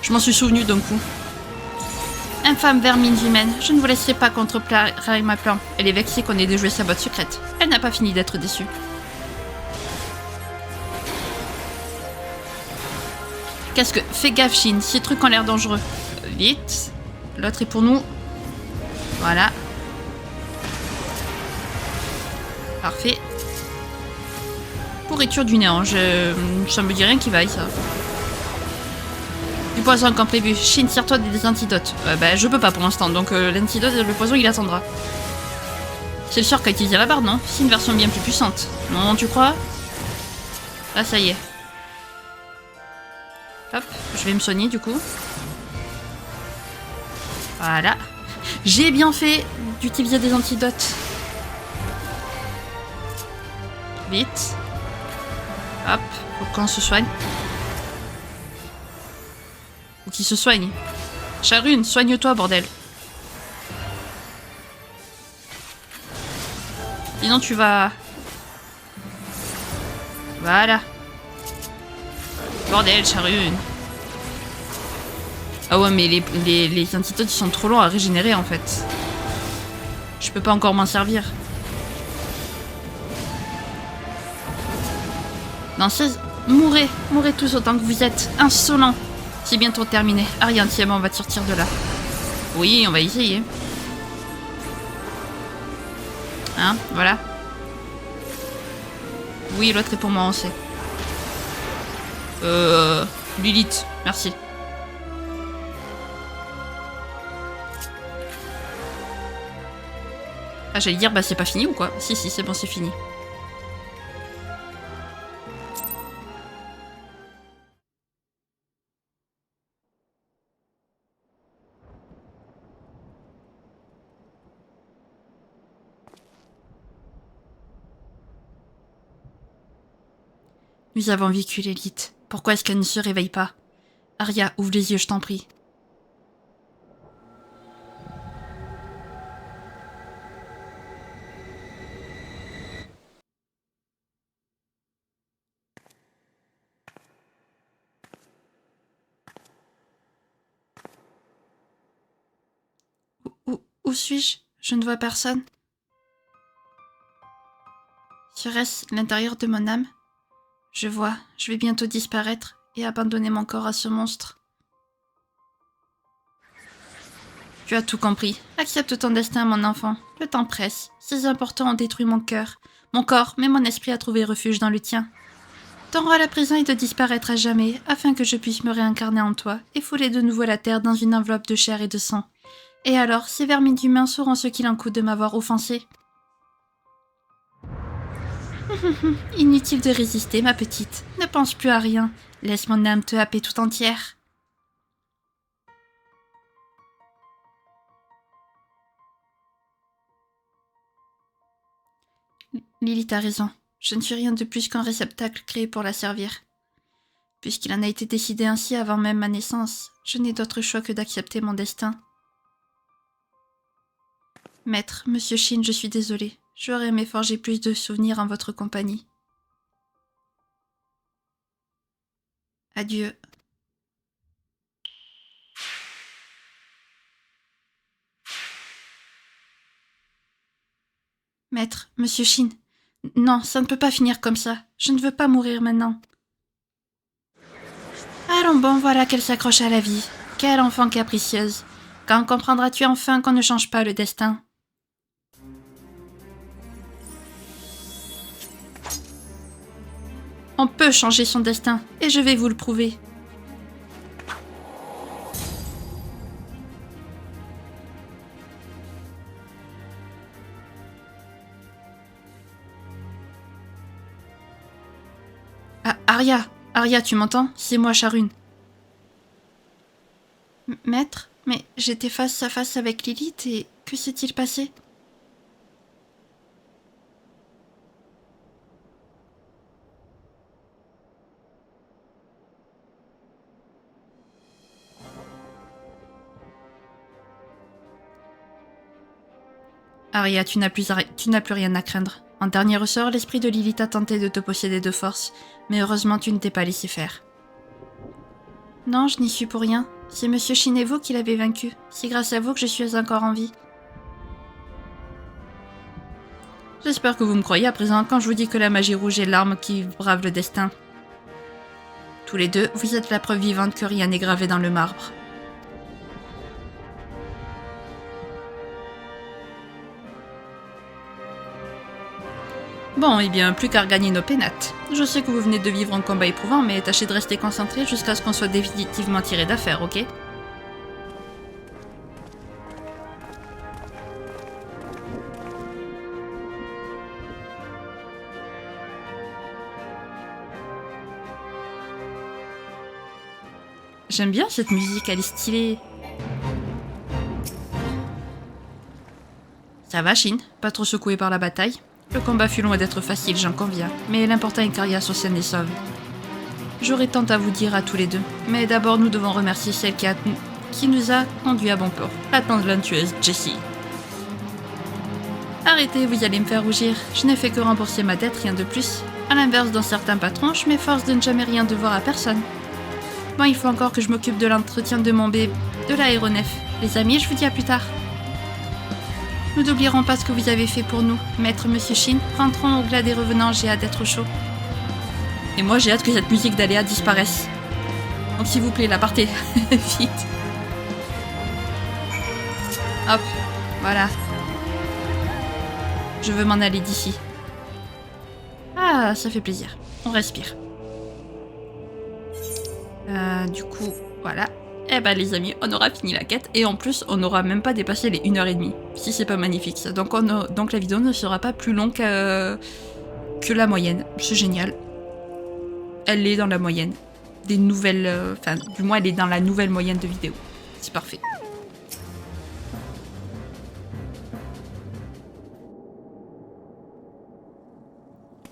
Je m'en suis souvenu d'un coup. Infâme vermine humaine, je ne vous laisserai pas contreplaire ma plan. Elle est vexée qu'on ait déjoué sa botte secrète. Elle n'a pas fini d'être déçue. Qu'est-ce que... Fais gaffe, Shin, ces trucs ont l'air dangereux. Vite. L'autre est pour nous. Voilà. Parfait. Pourriture du néant, ça me dit rien qui vaille ça. Du poison comme prévu. Shin, tire-toi des antidotes. Bah je peux pas pour l'instant, donc l'antidote, le poison il attendra. C'est le sort qu'a utilisé la barde, non? C'est une version bien plus puissante. Non, tu crois? Ah ça y est. Hop, je vais me soigner du coup. Voilà. J'ai bien fait d'utiliser des antidotes. Vite. Hop, faut qu'on se soigne. Faut qu'il se soigne. Charune, soigne-toi, bordel. Sinon tu vas... Voilà. Bordel, Charune. Ah ouais, mais les antidotes, ils sont trop longs à régénérer, en fait. Je peux pas encore m'en servir. Non, mourrez tous autant que vous êtes. Insolents. C'est bientôt terminé. Arya, tiens, on va te sortir de là. Oui, on va essayer. Hein, voilà. Oui, l'autre est pour moi, on sait. Lilith, merci. Ah, j'allais dire, bah c'est pas fini ou quoi? Si, c'est bon, c'est fini. Nous avons vécu l'élite. Pourquoi est-ce qu'elle ne se réveille pas? Arya, ouvre les yeux, je t'en prie. Où suis-je? Je ne vois personne. Serait-ce l'intérieur de mon âme? Je vois, je vais bientôt disparaître et abandonner mon corps à ce monstre. Tu as tout compris. Accepte ton destin, mon enfant. Le temps presse. Ces importants ont détruit mon cœur. Mon corps, mais mon esprit a trouvé refuge dans le tien. Ton rôle à présent est de disparaître à jamais, afin que je puisse me réincarner en toi et fouler de nouveau la terre dans une enveloppe de chair et de sang. Et alors, ces vermines humains sauront ce qu'il en coûte de m'avoir offensé. Inutile de résister, ma petite. Ne pense plus à rien. Laisse mon âme te happer tout entière. Lilith a raison. Je ne suis rien de plus qu'un réceptacle créé pour la servir. Puisqu'il en a été décidé ainsi avant même ma naissance, je n'ai d'autre choix que d'accepter mon destin. Maître, monsieur Shin, je suis désolée. J'aurais aimé forger plus de souvenirs en votre compagnie. Adieu. Maître, monsieur Shin. Non, ça ne peut pas finir comme ça. Je ne veux pas mourir maintenant. Allons bon, voilà qu'elle s'accroche à la vie. Quelle enfant capricieuse. Quand comprendras-tu enfin qu'on ne change pas le destin? On peut changer son destin, et je vais vous le prouver. Ah, Arya, tu m'entends? C'est moi, Charune. Maître, mais j'étais face à face avec Lilith et que s'est-il passé? Arya, tu n'as plus rien à craindre. En dernier ressort, l'esprit de Lilith a tenté de te posséder de force, mais heureusement tu ne t'es pas laissé faire. Non, je n'y suis pour rien. C'est Monsieur Shin et vous qui l'avez vaincu. C'est grâce à vous que je suis encore en vie. J'espère que vous me croyez à présent quand je vous dis que la magie rouge est l'arme qui brave le destin. Tous les deux, vous êtes la preuve vivante que rien n'est gravé dans le marbre. Bon, eh bien, plus qu'à regagner nos pénates. Je sais que vous venez de vivre un combat éprouvant, mais tâchez de rester concentré jusqu'à ce qu'on soit définitivement tiré d'affaire, ok? J'aime bien cette musique, elle est stylée. Ça va, Shin? Pas trop secoué par la bataille? Le combat fut loin d'être facile, j'en conviens, mais l'important est qu'Arya soit saine et sauve. J'aurais tant à vous dire à tous les deux, mais d'abord nous devons remercier celle qui a qui nous a conduit à bon port. La talentueuse Jessie. Arrêtez, vous allez me faire rougir. Je n'ai fait que rembourser ma dette, rien de plus. À l'inverse d'un certain patron, je m'efforce de ne jamais rien devoir à personne. Bon, il faut encore que je m'occupe de l'entretien de mon bébé, de l'aéronef. Les amis, je vous dis à plus tard. Nous n'oublierons pas ce que vous avez fait pour nous, maître Monsieur Shin. Rentrons au glas des revenants, j'ai hâte d'être au chaud. Et moi, j'ai hâte que cette musique d'aléa disparaisse. Donc s'il vous plaît, la partez. Vite. Hop, voilà. Je veux m'en aller d'ici. Ah, ça fait plaisir. On respire. Du coup, voilà. Eh ben les amis, on aura fini la quête. Et en plus, on n'aura même pas dépassé les 1h30. Si c'est pas magnifique ça. Donc, donc la vidéo ne sera pas plus longue que la moyenne. C'est génial. Elle est dans la moyenne. Des nouvelles... Enfin, du moins, elle est dans la nouvelle moyenne de vidéos. C'est parfait.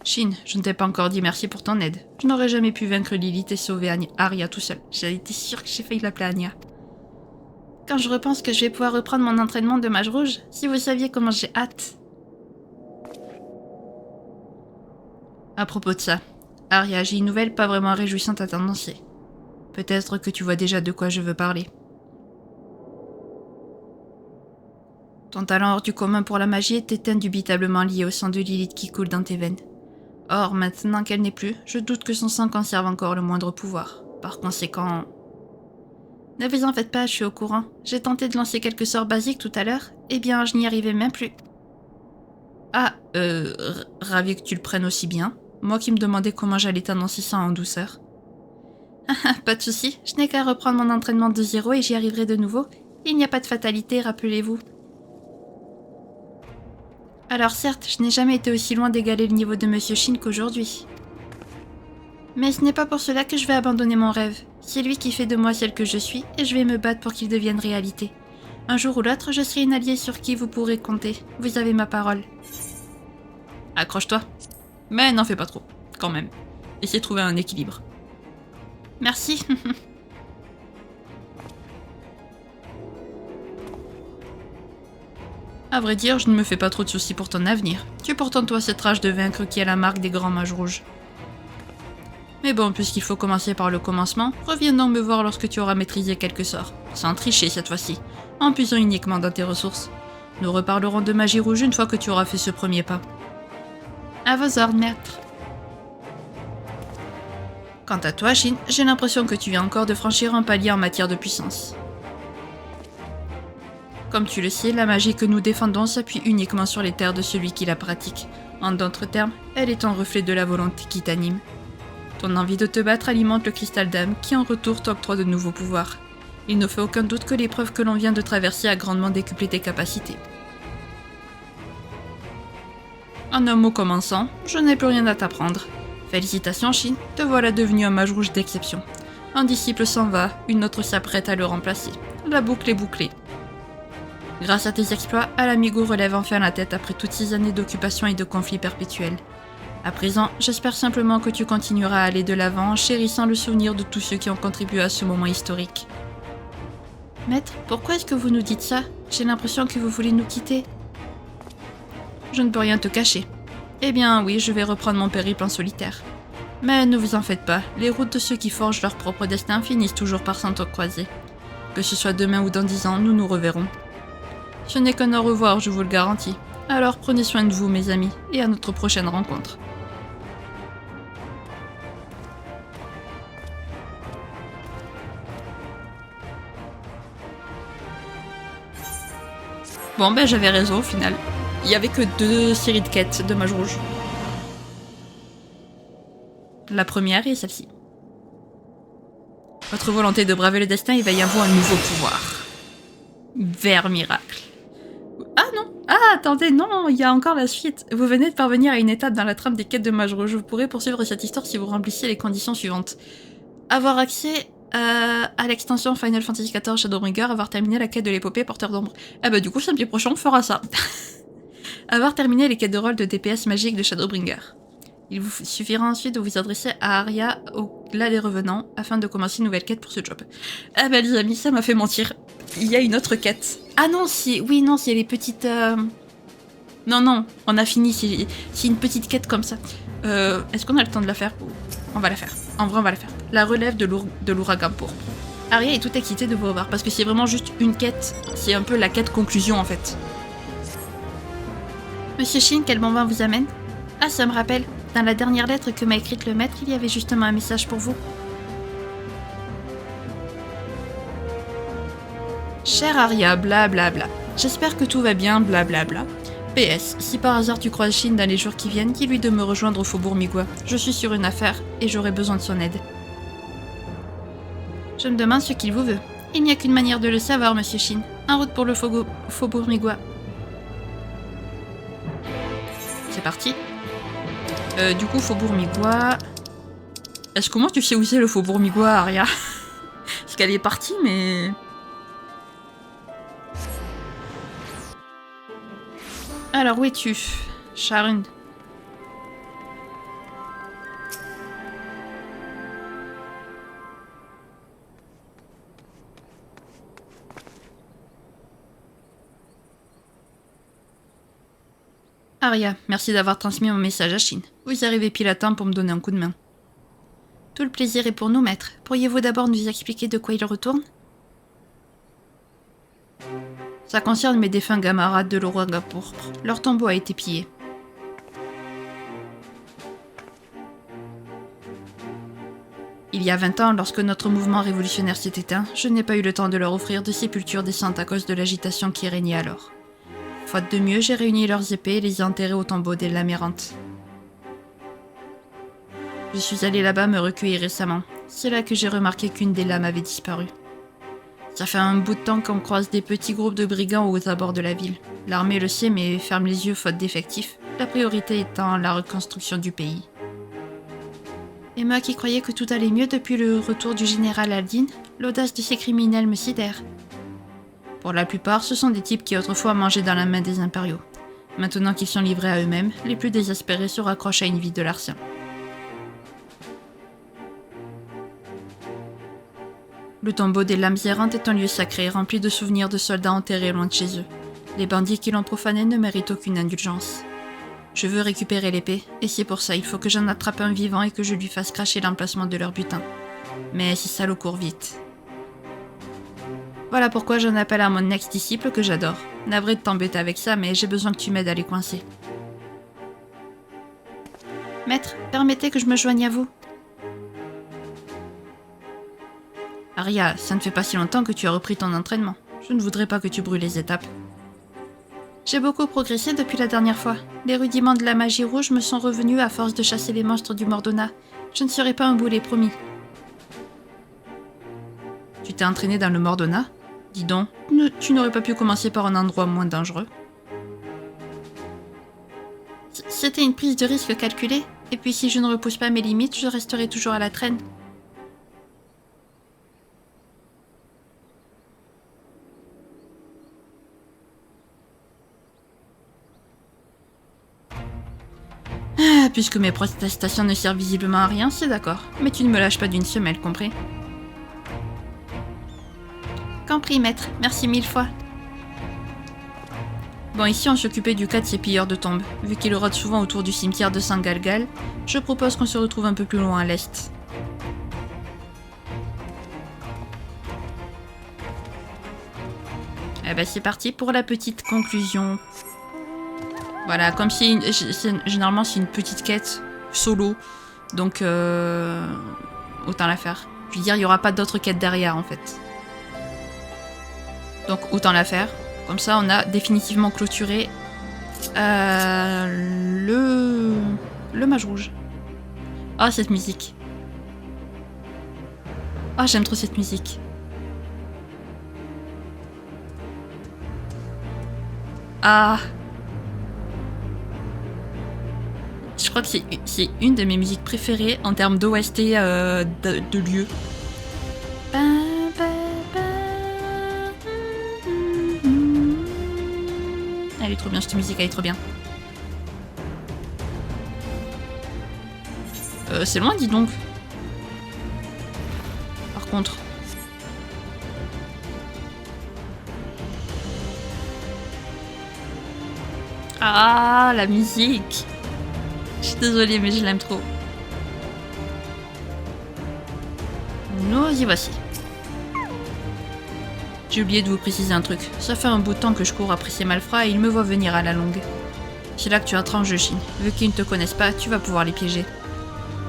Shin, je ne t'ai pas encore dit merci pour ton aide. Je n'aurais jamais pu vaincre Lilith et sauver Arya tout seul. J'ai été sûre que j'ai failli l'appeler Anya. Quand je repense que je vais pouvoir reprendre mon entraînement de mage rouge, si vous saviez comment j'ai hâte. À propos de ça, Arya, j'ai une nouvelle pas vraiment réjouissante à t'annoncer. Peut-être que tu vois déjà de quoi je veux parler. Ton talent hors du commun pour la magie était indubitablement lié au sang de Lilith qui coule dans tes veines. Or, maintenant qu'elle n'est plus, je doute que son sang conserve encore le moindre pouvoir. Par conséquent... Ne vous en faites pas, je suis au courant. J'ai tenté de lancer quelques sorts basiques tout à l'heure, eh bien je n'y arrivais même plus. Ah, ravi que tu le prennes aussi bien. Moi qui me demandais comment j'allais t'annoncer ça en douceur. Pas de souci, je n'ai qu'à reprendre mon entraînement de zéro et j'y arriverai de nouveau. Il n'y a pas de fatalité, rappelez-vous. Alors certes, je n'ai jamais été aussi loin d'égaler le niveau de Monsieur Shin qu'aujourd'hui. Mais ce n'est pas pour cela que je vais abandonner mon rêve. C'est lui qui fait de moi celle que je suis, et je vais me battre pour qu'il devienne réalité. Un jour ou l'autre, je serai une alliée sur qui vous pourrez compter. Vous avez ma parole. Accroche-toi. Mais n'en fais pas trop, quand même. Essaie de trouver un équilibre. Merci. À vrai dire, je ne me fais pas trop de soucis pour ton avenir. Tu portes en toi cette rage de vaincre qui est la marque des grands mages rouges. Mais bon, puisqu'il faut commencer par le commencement, reviens donc me voir lorsque tu auras maîtrisé quelques sorts. Sans tricher cette fois-ci, en puisant uniquement dans tes ressources. Nous reparlerons de magie rouge une fois que tu auras fait ce premier pas. À vos ordres, maître. Quant à toi, Shin, j'ai l'impression que tu viens encore de franchir un palier en matière de puissance. Comme tu le sais, la magie que nous défendons s'appuie uniquement sur les terres de celui qui la pratique. En d'autres termes, elle est un reflet de la volonté qui t'anime. Ton envie de te battre alimente le cristal d'âme qui en retour t'octroie de nouveaux pouvoirs. Il ne fait aucun doute que l'épreuve que l'on vient de traverser a grandement décuplé tes capacités. En un mot commençant, je n'ai plus rien à t'apprendre. Félicitations Shin, te voilà devenu un mage rouge d'exception. Un disciple s'en va, une autre s'apprête à le remplacer. La boucle est bouclée. Grâce à tes exploits, Alamigo relève enfin la tête après toutes ces années d'occupation et de conflits perpétuels. À présent, j'espère simplement que tu continueras à aller de l'avant en chérissant le souvenir de tous ceux qui ont contribué à ce moment historique. Maître, pourquoi est-ce que vous nous dites ça? J'ai l'impression que vous voulez nous quitter. Je ne peux rien te cacher. Eh bien oui, je vais reprendre mon périple en solitaire. Mais ne vous en faites pas, les routes de ceux qui forgent leur propre destin finissent toujours par s'entrecroiser. Que ce soit demain ou dans 10 ans, nous nous reverrons. Ce n'est qu'un au revoir, je vous le garantis. Alors prenez soin de vous, mes amis, et à notre prochaine rencontre. Bon ben j'avais raison au final. Il y avait que 2 séries de quêtes de mage rouge. La première et celle-ci. Votre volonté de braver le destin éveille en vous un nouveau pouvoir. Vers miracle. Ah non! Ah attendez, non, il y a encore la suite. Vous venez de parvenir à une étape dans la trame des quêtes de mage rouge. Vous pourrez poursuivre cette histoire si vous remplissez les conditions suivantes. Avoir accès à l'extension Final Fantasy XIV Shadowbringer, avoir terminé la quête de l'épopée porteur d'ombre. Ah bah du coup, samedi prochain, on fera ça. Avoir terminé les quêtes de rôle de DPS magique de Shadowbringer. Il vous suffira ensuite de vous adresser à Arya au là les revenants, afin de commencer une nouvelle quête pour ce job. Ah bah les amis, ça m'a fait mentir. Il y a une autre quête. Ah non, c'est... Oui, non, c'est les petites... Non, on a fini, c'est une petite quête comme ça. Est-ce qu'on a le temps de la faire? On va la faire. En vrai, on va la faire. La relève de l'ouragan pourpre. Aria est toute excitée de vous revoir, parce que c'est vraiment juste une quête. C'est un peu la quête conclusion, en fait. Monsieur Shin, quel bon vin vous amène? Ah, ça me rappelle. Dans la dernière lettre que m'a écrite le maître, il y avait justement un message pour vous. Chère Aria, blablabla. J'espère que tout va bien, blablabla. PS, si par hasard tu croises Shin dans les jours qui viennent, dis-lui de me rejoindre au Faubourg Migua. Je suis sur une affaire et j'aurai besoin de son aide. Je me demande ce qu'il vous veut. Il n'y a qu'une manière de le savoir, monsieur Shin. En route pour le Faubourg Migua. C'est parti. Du coup, Faubourg Migua... Est-ce que moi tu sais où c'est le Faubourg Migua, Aria? Parce qu'elle est partie, mais... Alors, où es-tu, Sharon? Aria, merci d'avoir transmis mon message à Shin. Vous arrivez pile à temps pour me donner un coup de main. Tout le plaisir est pour nous, maître. Pourriez-vous d'abord nous expliquer de quoi il retourne? Ça concerne mes défunts camarades de l'ouragan pourpre. Leur tombeau a été pillé. Il y a 20 ans, lorsque notre mouvement révolutionnaire s'est éteint, je n'ai pas eu le temps de leur offrir de sépultures décentes à cause de l'agitation qui régnait alors. Faute de mieux, j'ai réuni leurs épées et les ai enterrés au tombeau des Lamérantes. Je suis allée là-bas me recueillir récemment. C'est là que j'ai remarqué qu'une des lames avait disparu. Ça fait un bout de temps qu'on croise des petits groupes de brigands aux abords de la ville. L'armée le sait mais ferme les yeux faute d'effectifs, la priorité étant la reconstruction du pays. Et moi qui croyais que tout allait mieux depuis le retour du général Aldin, l'audace de ces criminels me sidère. Pour la plupart, ce sont des types qui autrefois mangeaient dans la main des impériaux. Maintenant qu'ils sont livrés à eux-mêmes, les plus désespérés se raccrochent à une vie de larcin. Le tombeau des lames errantes est un lieu sacré, rempli de souvenirs de soldats enterrés loin de chez eux. Les bandits qui l'ont profané ne méritent aucune indulgence. Je veux récupérer l'épée, et c'est pour ça il faut que j'en attrape un vivant et que je lui fasse cracher l'emplacement de leur butin. Mais si ça le court vite. Voilà pourquoi j'en appelle à mon ex-disciple que j'adore. Navré de t'embêter avec ça, mais j'ai besoin que tu m'aides à les coincer. Maître, permettez que je me joigne à vous. Aria, ça ne fait pas si longtemps que tu as repris ton entraînement. Je ne voudrais pas que tu brûles les étapes. J'ai beaucoup progressé depuis la dernière fois. Les rudiments de la magie rouge me sont revenus à force de chasser les monstres du Mordona. Je ne serai pas un boulet, promis. Tu t'es entraîné dans le Mordona? Dis donc, tu n'aurais pas pu commencer par un endroit moins dangereux? C'était une prise de risque calculée. Et puis si je ne repousse pas mes limites, je resterai toujours à la traîne. Ah, puisque mes protestations ne servent visiblement à rien, c'est d'accord. Mais tu ne me lâches pas d'une semelle, compris? Compris, maître. Merci 1000 fois. Bon, ici on s'occupait du cas de ces pilleurs de tombes. Vu qu'ils rôdent souvent autour du cimetière de Saint-Galgal, je propose qu'on se retrouve un peu plus loin à l'est. Eh ben c'est parti pour la petite conclusion. Voilà, comme si généralement c'est une petite quête solo, donc autant la faire. Je veux dire, il n'y aura pas d'autres quêtes derrière en fait. Donc autant la faire. Comme ça, on a définitivement clôturé le mage rouge. Ah, cette musique. Ah, j'aime trop cette musique. Ah. Je crois que c'est une de mes musiques préférées en termes d'OST de lieu. Elle est trop bien, cette musique, elle est trop bien. C'est loin, dis donc. contre. Ah, la musique. Je suis désolée, mais je l'aime trop. Nous y voici. J'ai oublié de vous préciser un truc. Ça fait un bout de temps que je cours après ces malfrats et ils me voient venir à la longue. C'est là que tu entres en jeu, Shin. Vu qu'ils ne te connaissent pas, tu vas pouvoir les piéger.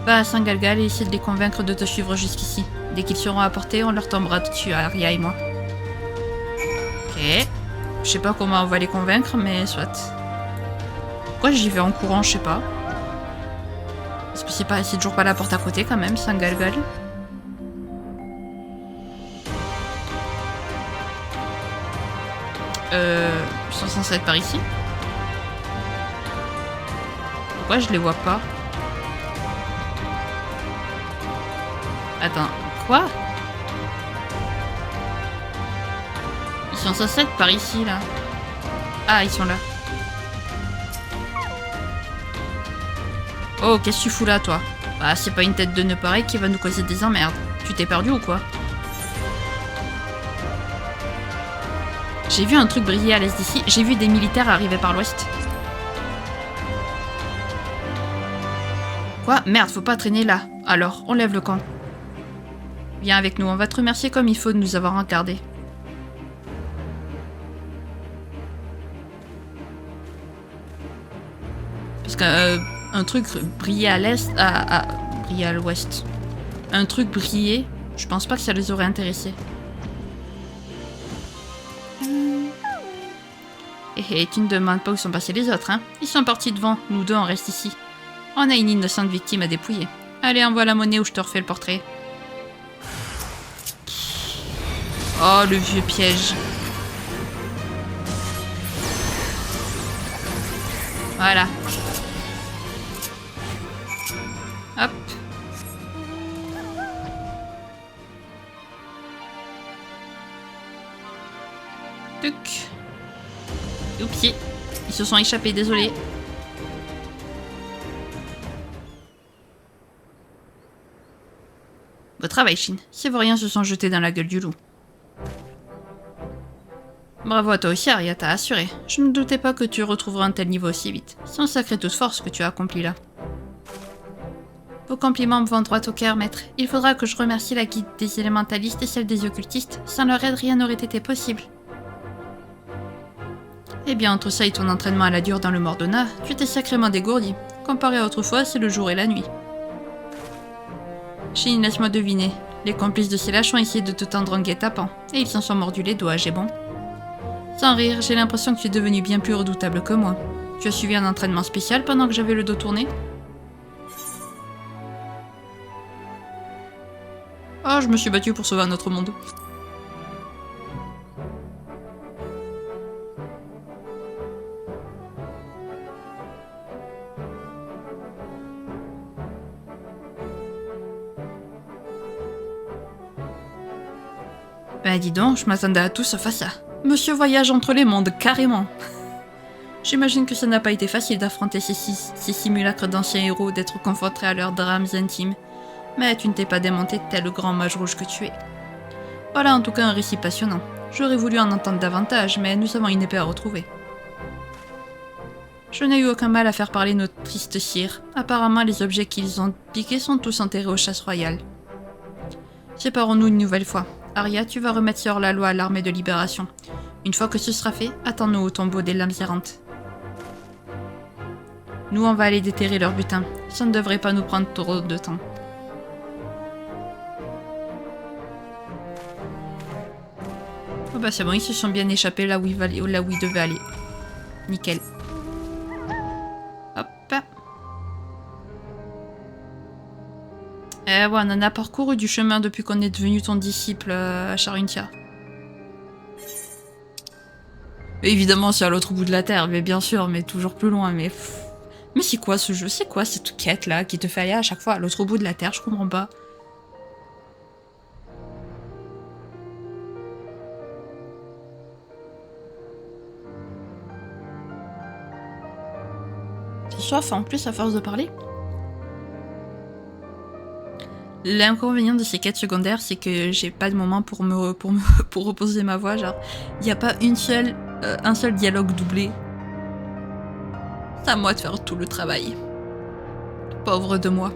Va à Saint-Galgal et essaie de les convaincre de te suivre jusqu'ici. Dès qu'ils seront à portée, on leur tombera dessus, Arya et moi. Ok. Je sais pas comment on va les convaincre, mais soit. Pourquoi j'y vais en courant, je sais pas. Parce que c'est toujours pas la porte à côté quand même, Saint-Galgal. Ils sont censés être par ici. Pourquoi je les vois pas? Attends, quoi? Ils sont censés être par ici, là. Ah, ils sont là. Oh, qu'est-ce que tu fous là, toi? Bah, c'est pas une tête de nœud pareil qui va nous causer des emmerdes. Tu t'es perdu ou quoi? J'ai vu un truc briller à l'est d'ici. J'ai vu des militaires arriver par l'ouest. Quoi? Merde, faut pas traîner là. Alors, on lève le camp. Viens avec nous, on va te remercier comme il faut de nous avoir encardés. Parce qu'un truc briller à l'est, briller à l'ouest. Un truc briller, je pense pas que ça les aurait intéressés. Et tu ne demandes pas où sont passés les autres, hein? Ils sont partis devant, nous deux on reste ici. On a une innocente victime à dépouiller. Allez, envoie la monnaie ou je te refais le portrait. Oh, le vieux piège. Voilà. Hop. Tuc. Oupsie. Ils se sont échappés, désolé. Beau travail, Shin. Ces vauriens se sont jetés dans la gueule du loup. Bravo à toi aussi, Arya, t'as assuré. Je ne doutais pas que tu retrouverais un tel niveau aussi vite. C'est un sacré tour de force que tu as accompli là. Vos compliments me vont droit au cœur, maître. Il faudra que je remercie la guide des élémentalistes et celle des occultistes. Sans leur aide, rien n'aurait été possible. Eh bien, entre ça et ton entraînement à la dure dans le Mordona, tu t'es sacrément dégourdi. Comparé à autrefois, c'est le jour et la nuit. Shin, laisse-moi deviner. Les complices de ces lâches ont essayé de te tendre un guet-apens, et ils s'en sont mordus les doigts, j'ai bon. Sans rire, j'ai l'impression que tu es devenu bien plus redoutable que moi. Tu as suivi un entraînement spécial pendant que j'avais le dos tourné? Oh, je me suis battue pour sauver un autre monde. Ben dis donc, je m'attendais à tout sauf à ça. Monsieur voyage entre les mondes, carrément. J'imagine que ça n'a pas été facile d'affronter ces simulacres d'anciens héros, d'être confrontés à leurs drames intimes. Mais tu ne t'es pas démonté tel le grand mage rouge que tu es. Voilà en tout cas un récit passionnant. J'aurais voulu en entendre davantage, mais nous avons une épée à retrouver. Je n'ai eu aucun mal à faire parler notre triste sire. Apparemment, les objets qu'ils ont piqués sont tous enterrés aux chasses royales. Séparons-nous une nouvelle fois. Arya, tu vas remettre sur la loi à l'armée de libération. Une fois que ce sera fait, attends-nous au tombeau des lames errantes. Nous, on va aller déterrer leur butin. Ça ne devrait pas nous prendre trop de temps. Oh bah c'est bon, ils se sont bien échappés là où ils devaient aller. Nickel. Hop. Ouais, on en a parcouru du chemin depuis qu'on est devenu ton disciple à Charuntia. Évidemment, c'est à l'autre bout de la Terre, mais bien sûr, mais toujours plus loin, mais... Mais c'est quoi ce jeu? C'est quoi cette quête-là qui te fait aller à chaque fois à l'autre bout de la Terre? Je comprends pas. J'ai soif en plus à force de parler. L'inconvénient de ces quêtes secondaires, c'est que j'ai pas de moment pour pour reposer ma voix. Genre, il n'y a pas un seul dialogue doublé. C'est à moi de faire tout le travail. Pauvre de moi.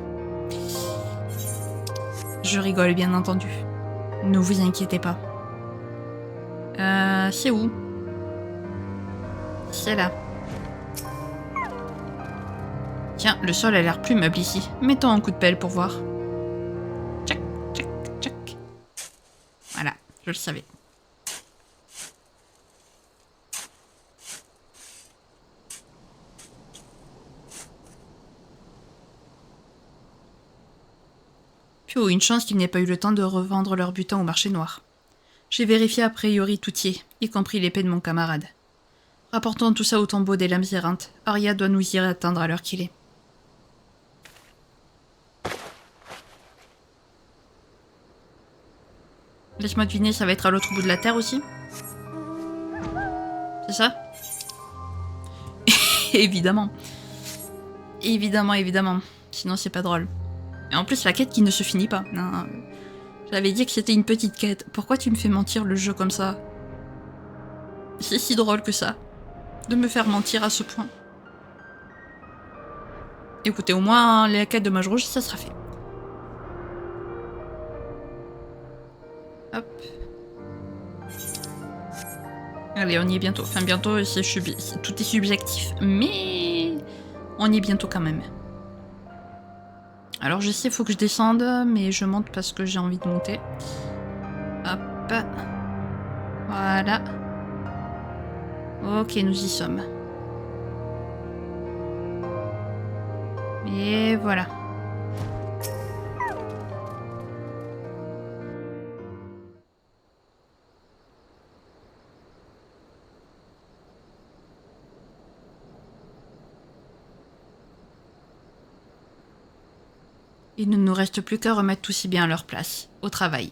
Je rigole, bien entendu. Ne vous inquiétez pas. C'est où? C'est là. Tiens, le sol a l'air plus meuble ici. Mettons un coup de pelle pour voir. Tchac, tchac, tchac. Voilà, je le savais. Pio, une chance qu'ils n'aient pas eu le temps de revendre leur butin au marché noir. J'ai vérifié a priori tout y est, y compris l'épée de mon camarade. Rapportons tout ça au tombeau des lames errantes. Arya doit nous y attendre à l'heure qu'il est. Laisse-moi deviner, ça va être à l'autre bout de la terre aussi? C'est ça? Évidemment. Évidemment, évidemment. Sinon c'est pas drôle. Et en plus la quête qui ne se finit pas. Non. J'avais dit que c'était une petite quête. Pourquoi tu me fais mentir le jeu comme ça? C'est si drôle que ça. De me faire mentir à ce point. Écoutez, au moins la quête de mage rouge, ça sera fait. Hop. Allez, on y est bientôt. Enfin, bientôt, tout est subjectif. Mais on y est bientôt quand même. Alors, je sais, il faut que je descende, mais je monte parce que j'ai envie de monter. Hop. Voilà. Ok, nous y sommes. Et voilà. Il ne nous reste plus qu'à remettre tout si bien à leur place, au travail.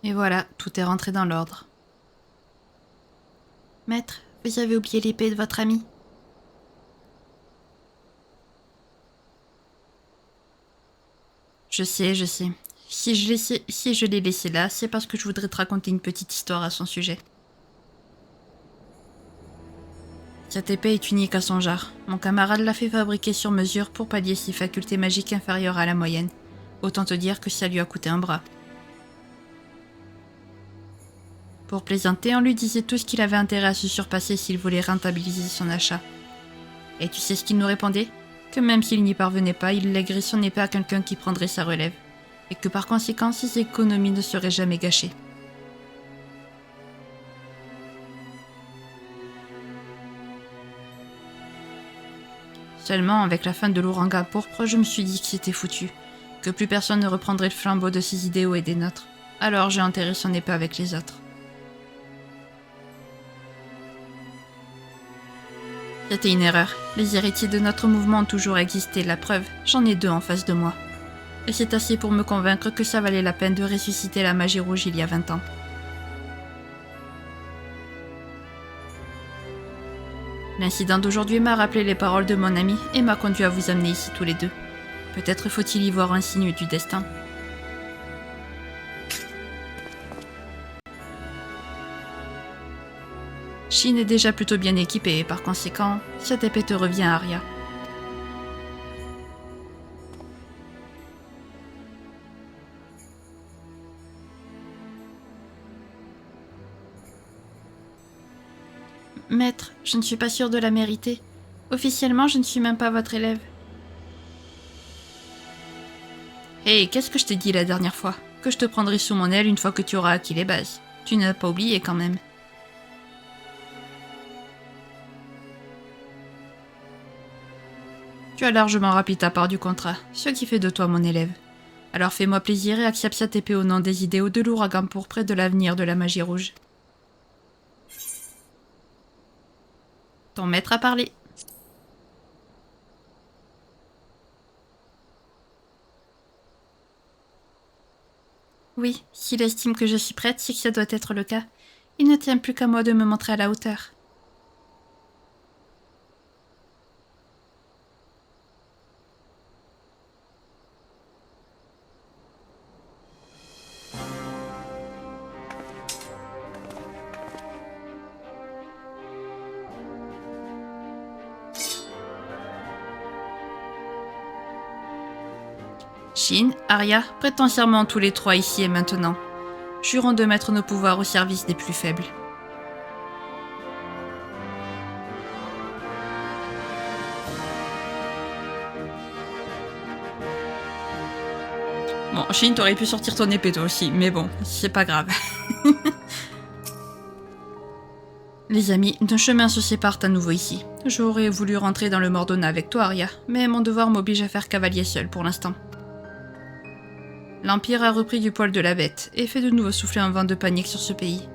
Et voilà, tout est rentré dans l'ordre. Maître, vous avez oublié l'épée de votre ami. Je sais, je sais. Si je l'ai laissé là, c'est parce que je voudrais te raconter une petite histoire à son sujet. Cette épée est unique à son genre. Mon camarade l'a fait fabriquer sur mesure pour pallier ses facultés magiques inférieures à la moyenne. Autant te dire que ça lui a coûté un bras. Pour plaisanter, on lui disait tous qu'il avait intérêt à se surpasser s'il voulait rentabiliser son achat. Et tu sais ce qu'il nous répondait? Que même s'il n'y parvenait pas, il lèguerait son épée à quelqu'un qui prendrait sa relève. Et que par conséquent, ses économies ne seraient jamais gâchées. Seulement, avec la fin de l'ouragan pourpre, je me suis dit que c'était foutu. Que plus personne ne reprendrait le flambeau de ses idéaux et des nôtres. Alors j'ai enterré son épée avec les autres. C'était une erreur. Les héritiers de notre mouvement ont toujours existé, la preuve, j'en ai 2 en face de moi. Et c'est assez pour me convaincre que ça valait la peine de ressusciter la magie rouge il y a 20 ans. L'incident d'aujourd'hui m'a rappelé les paroles de mon ami et m'a conduit à vous amener ici tous les deux. Peut-être faut-il y voir un signe du destin. Shin est déjà plutôt bien équipée et par conséquent, cette épée te revient, Arya. Maître, je ne suis pas sûre de la mériter. Officiellement, je ne suis même pas votre élève. Hé, qu'est-ce que je t'ai dit la dernière fois? Que je te prendrai sous mon aile une fois que tu auras acquis les bases. Tu n'as pas oublié quand même. Tu as largement rempli ta part du contrat, ce qui fait de toi mon élève. Alors fais-moi plaisir et accepte cette épée au nom des idéaux de l'ouragan pourpre et de l'avenir de la magie rouge. Ton maître a parlé. Oui, s'il estime que je suis prête, c'est que ça doit être le cas. Il ne tient plus qu'à moi de me montrer à la hauteur. Shin, Arya, prêtons serment tous les trois ici et maintenant. Jurons de mettre nos pouvoirs au service des plus faibles. Bon, Shin, t'aurais pu sortir ton épée toi aussi, mais bon, c'est pas grave. Les amis, nos chemins se séparent à nouveau ici. J'aurais voulu rentrer dans le Mordona avec toi, Arya, mais mon devoir m'oblige à faire cavalier seul pour l'instant. L'Empire a repris du poil de la bête et fait de nouveau souffler un vent de panique sur ce pays.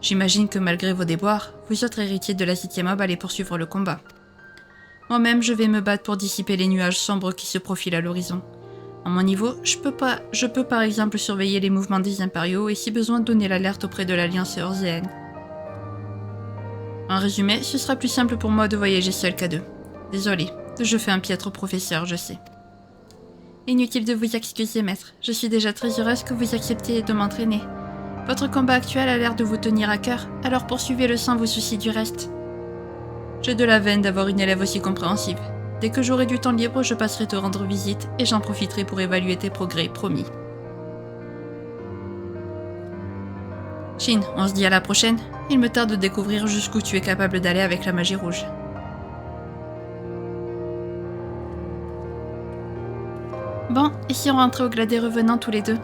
J'imagine que malgré vos déboires, vous autres héritiers de la 7e aube allez poursuivre le combat. Moi-même, je vais me battre pour dissiper les nuages sombres qui se profilent à l'horizon. À mon niveau, je peux par exemple surveiller les mouvements des impériaux et si besoin donner l'alerte auprès de l'Alliance Eorzéenne. En résumé, ce sera plus simple pour moi de voyager seul qu'à deux. Désolé, je fais un piètre professeur, je sais. Inutile de vous excuser, maître. Je suis déjà très heureuse que vous acceptiez de m'entraîner. Votre combat actuel a l'air de vous tenir à cœur, alors poursuivez-le sans vous soucier du reste. J'ai de la veine d'avoir une élève aussi compréhensive. Dès que j'aurai du temps libre, je passerai te rendre visite et j'en profiterai pour évaluer tes progrès, promis. Shin, on se dit à la prochaine. Il me tarde de découvrir jusqu'où tu es capable d'aller avec la magie rouge. Bon, et si on rentrait au Gladé revenant tous les deux?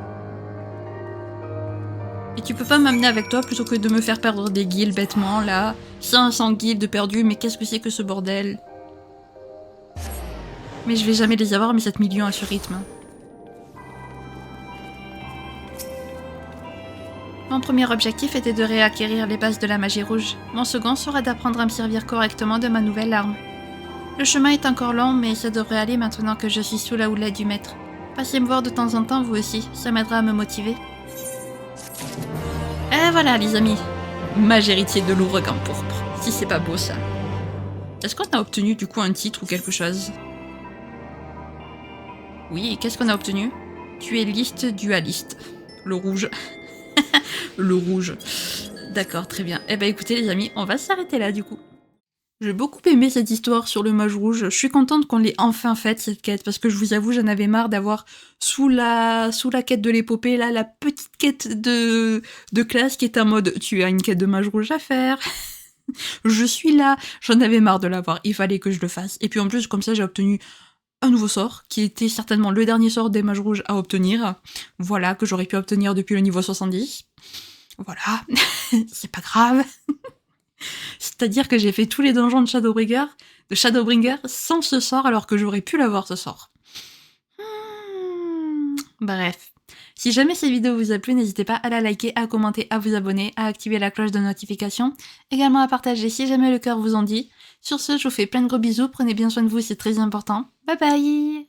Et tu peux pas m'amener avec toi plutôt que de me faire perdre des guildes bêtement, là? 500 guildes perdus, mais qu'est-ce que c'est que ce bordel? Mais je vais jamais les avoir, mes 7 millions à ce rythme. Mon premier objectif était de réacquérir les bases de la magie rouge. Mon second sera d'apprendre à me servir correctement de ma nouvelle arme. Le chemin est encore long, mais ça devrait aller maintenant que je suis sous la houlette du maître. Passez me voir de temps en temps, vous aussi, ça m'aidera à me motiver. Et voilà, les amis. Mage héritier de l'ouragan pourpre. Si c'est pas beau, ça. Est-ce qu'on a obtenu du coup un titre ou quelque chose? Oui, et qu'est-ce qu'on a obtenu? Tu es liste dualiste. Le rouge. Le rouge. D'accord, très bien. Eh ben écoutez les amis, on va s'arrêter là du coup. J'ai beaucoup aimé cette histoire sur le mage rouge. Je suis contente qu'on l'ait enfin faite cette quête parce que je vous avoue, j'en avais marre d'avoir sous la quête de l'épopée là la petite quête de classe qui est en mode tu as une quête de mage rouge à faire. Je suis là, j'en avais marre de l'avoir, il fallait que je le fasse. Et puis en plus comme ça j'ai obtenu un nouveau sort qui était certainement le dernier sort des mages rouges à obtenir. Voilà, que j'aurais pu obtenir depuis le niveau 70. Voilà, c'est pas grave. C'est-à-dire que j'ai fait tous les donjons de Shadowbringer sans ce sort alors que j'aurais pu l'avoir ce sort. Bref. Si jamais cette vidéo vous a plu, n'hésitez pas à la liker, à commenter, à vous abonner, à activer la cloche de notification, également à partager si jamais le cœur vous en dit. Sur ce, je vous fais plein de gros bisous, prenez bien soin de vous, c'est très important. Bye bye!